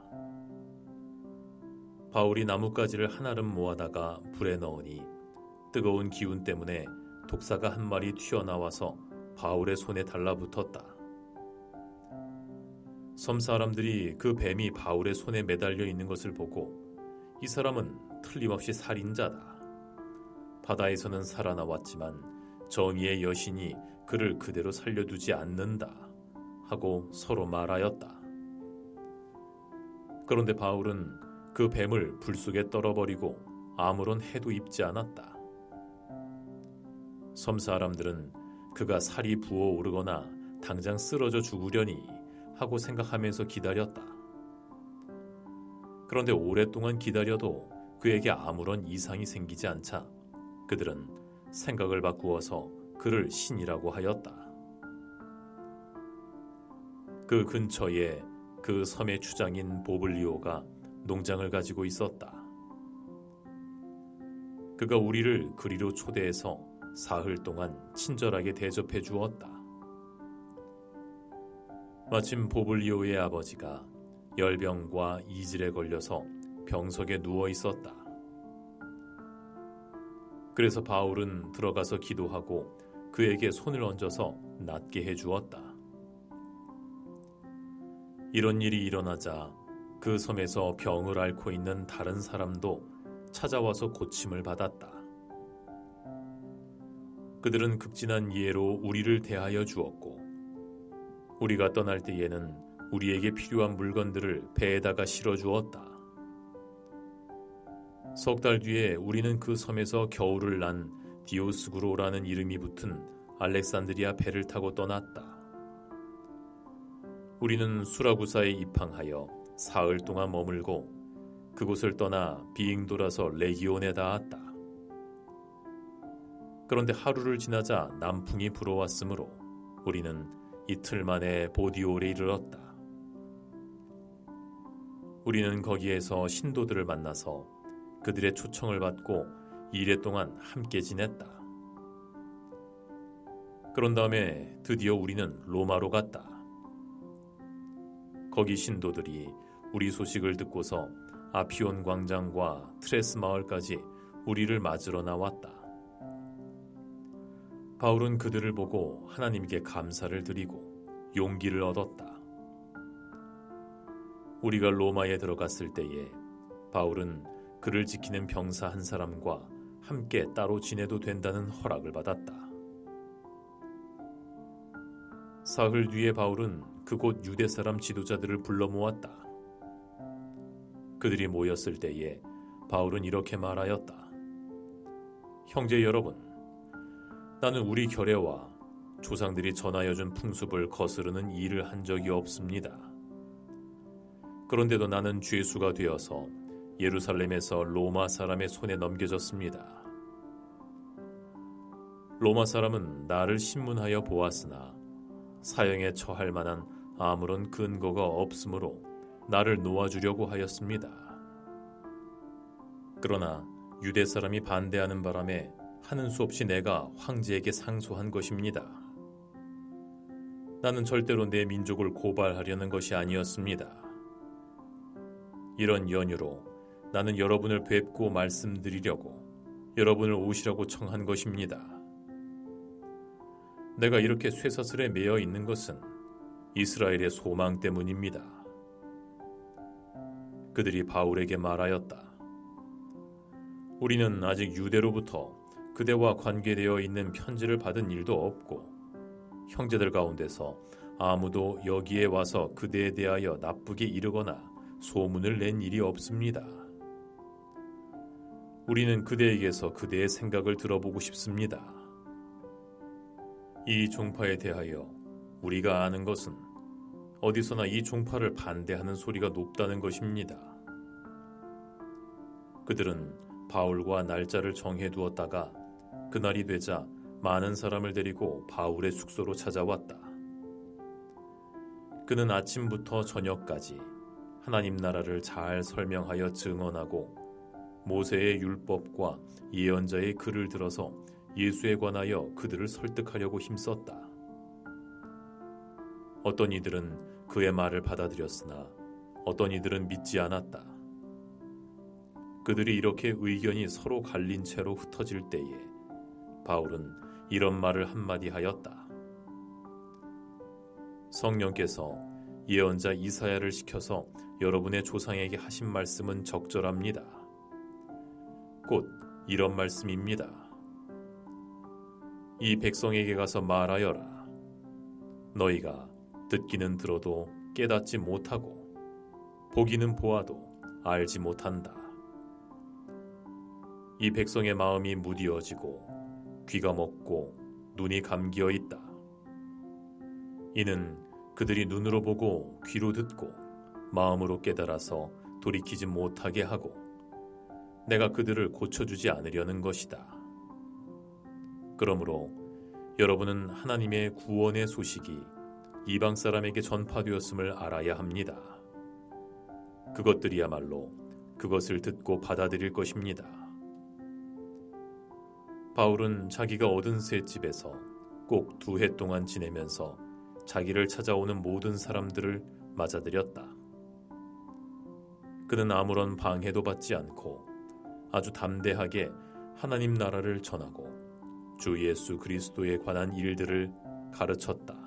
A: 바울이 나뭇가지를 한아름 모아다가 불에 넣으니 뜨거운 기운 때문에 독사가 한 마리 튀어나와서 바울의 손에 달라붙었다. 섬 사람들이 그 뱀이 바울의 손에 매달려 있는 것을 보고 이 사람은 틀림없이 살인자다. 바다에서는 살아나왔지만 정의의 여신이 그를 그대로 살려두지 않는다 하고 서로 말하였다. 그런데 바울은 그 뱀을 불 속에 떨어버리고 아무런 해도 입지 않았다. 섬 사람들은 그가 살이 부어오르거나 당장 쓰러져 죽으려니 하고 생각하면서 기다렸다. 그런데 오랫동안 기다려도 그에게 아무런 이상이 생기지 않자 그들은 생각을 바꾸어서 그를 신이라고 하였다. 그 근처에 그 섬의 주장인 보블리오가 농장을 가지고 있었다. 그가 우리를 그리로 초대해서 사흘 동안 친절하게 대접해 주었다. 마침 보블리오의 아버지가 열병과 이질에 걸려서 병석에 누워 있었다. 그래서 바울은 들어가서 기도하고 그에게 손을 얹어서 낫게 해주었다. 이런 일이 일어나자 그 섬에서 병을 앓고 있는 다른 사람도 찾아와서 고침을 받았다. 그들은 극진한 이해로 우리를 대하여 주었고, 우리가 떠날 때에는 우리에게 필요한 물건들을 배에다가 실어 주었다. 석 달 뒤에 우리는 그 섬에서 겨울을 난 디오스구로라는 이름이 붙은 알렉산드리아 배를 타고 떠났다. 우리는 수라구사에 입항하여 사흘 동안 머물고 그곳을 떠나 비행 돌아서 레기온에 닿았다. 그런데 하루를 지나자 남풍이 불어왔으므로 우리는 이틀 만에 보디올에 이르렀다. 우리는 거기에서 신도들을 만나서 그들의 초청을 받고 2일 동안 함께 지냈다. 그런 다음에 드디어 우리는 로마로 갔다. 거기 신도들이 우리 소식을 듣고서 아피온 광장과 트레스 마을까지 우리를 맞으러 나왔다. 바울은 그들을 보고 하나님께 감사를 드리고 용기를 얻었다. 우리가 로마에 들어갔을 때에 바울은 그를 지키는 병사 한 사람과 함께 따로 지내도 된다는 허락을 받았다. 사흘 뒤에 바울은 그곳 유대 사람 지도자들을 불러 모았다. 그들이 모였을 때에 바울은 이렇게 말하였다. 형제 여러분, 나는 우리 결례와 조상들이 전하여준 풍습을 거스르는 일을 한 적이 없습니다. 그런데도 나는 죄수가 되어서 예루살렘에서 로마 사람의 손에 넘겨졌습니다. 로마 사람은 나를 신문하여 보았으나 사형에 처할 만한 아무런 근거가 없으므로 나를 놓아주려고 하였습니다. 그러나 유대 사람이 반대하는 바람에 하는 수 없이 내가 황제에게 상소한 것입니다. 나는 절대로 내 민족을 고발하려는 것이 아니었습니다. 이런 연유로 나는 여러분을 뵙고 말씀드리려고 여러분을 오시라고 청한 것입니다. 내가 이렇게 쇠사슬에 매여 있는 것은 이스라엘의 소망 때문입니다. 그들이 바울에게 말하였다. 우리는 아직 유대로부터 그대와 관계되어 있는 편지를 받은 일도 없고 형제들 가운데서 아무도 여기에 와서 그대에 대하여 나쁘게 이르거나 소문을 낸 일이 없습니다. 우리는 그대에게서 그대의 생각을 들어보고 싶습니다. 이 종파에 대하여 우리가 아는 것은 어디서나 이 종파를 반대하는 소리가 높다는 것입니다. 그들은 바울과 날짜를 정해두었다가 그날이 되자 많은 사람을 데리고 바울의 숙소로 찾아왔다. 그는 아침부터 저녁까지 하나님 나라를 잘 설명하여 증언하고 모세의 율법과 예언자의 글을 들어서 예수에 관하여 그들을 설득하려고 힘썼다. 어떤 이들은 그의 말을 받아들였으나 어떤 이들은 믿지 않았다. 그들이 이렇게 의견이 서로 갈린 채로 흩어질 때에 바울은 이런 말을 한마디 하였다. 성령께서 예언자 이사야를 시켜서 여러분의 조상에게 하신 말씀은 적절합니다. 곧 이런 말씀입니다. 이 백성에게 가서 말하여라. 너희가 듣기는 들어도 깨닫지 못하고 보기는 보아도 알지 못한다. 이 백성의 마음이 무디어지고 귀가 먹고 눈이 감기어 있다. 이는 그들이 눈으로 보고 귀로 듣고 마음으로 깨달아서 돌이키지 못하게 하고 내가 그들을 고쳐주지 않으려는 것이다. 그러므로 여러분은 하나님의 구원의 소식이 이방 사람에게 전파되었음을 알아야 합니다. 그것들이야말로 그것을 듣고 받아들일 것입니다. 바울은 자기가 얻은 새 집에서 꼭 2해 동안 지내면서 자기를 찾아오는 모든 사람들을 맞아들였다. 그는 아무런 방해도 받지 않고 아주 담대하게 하나님 나라를 전하고 주 예수 그리스도에 관한 일들을 가르쳤다.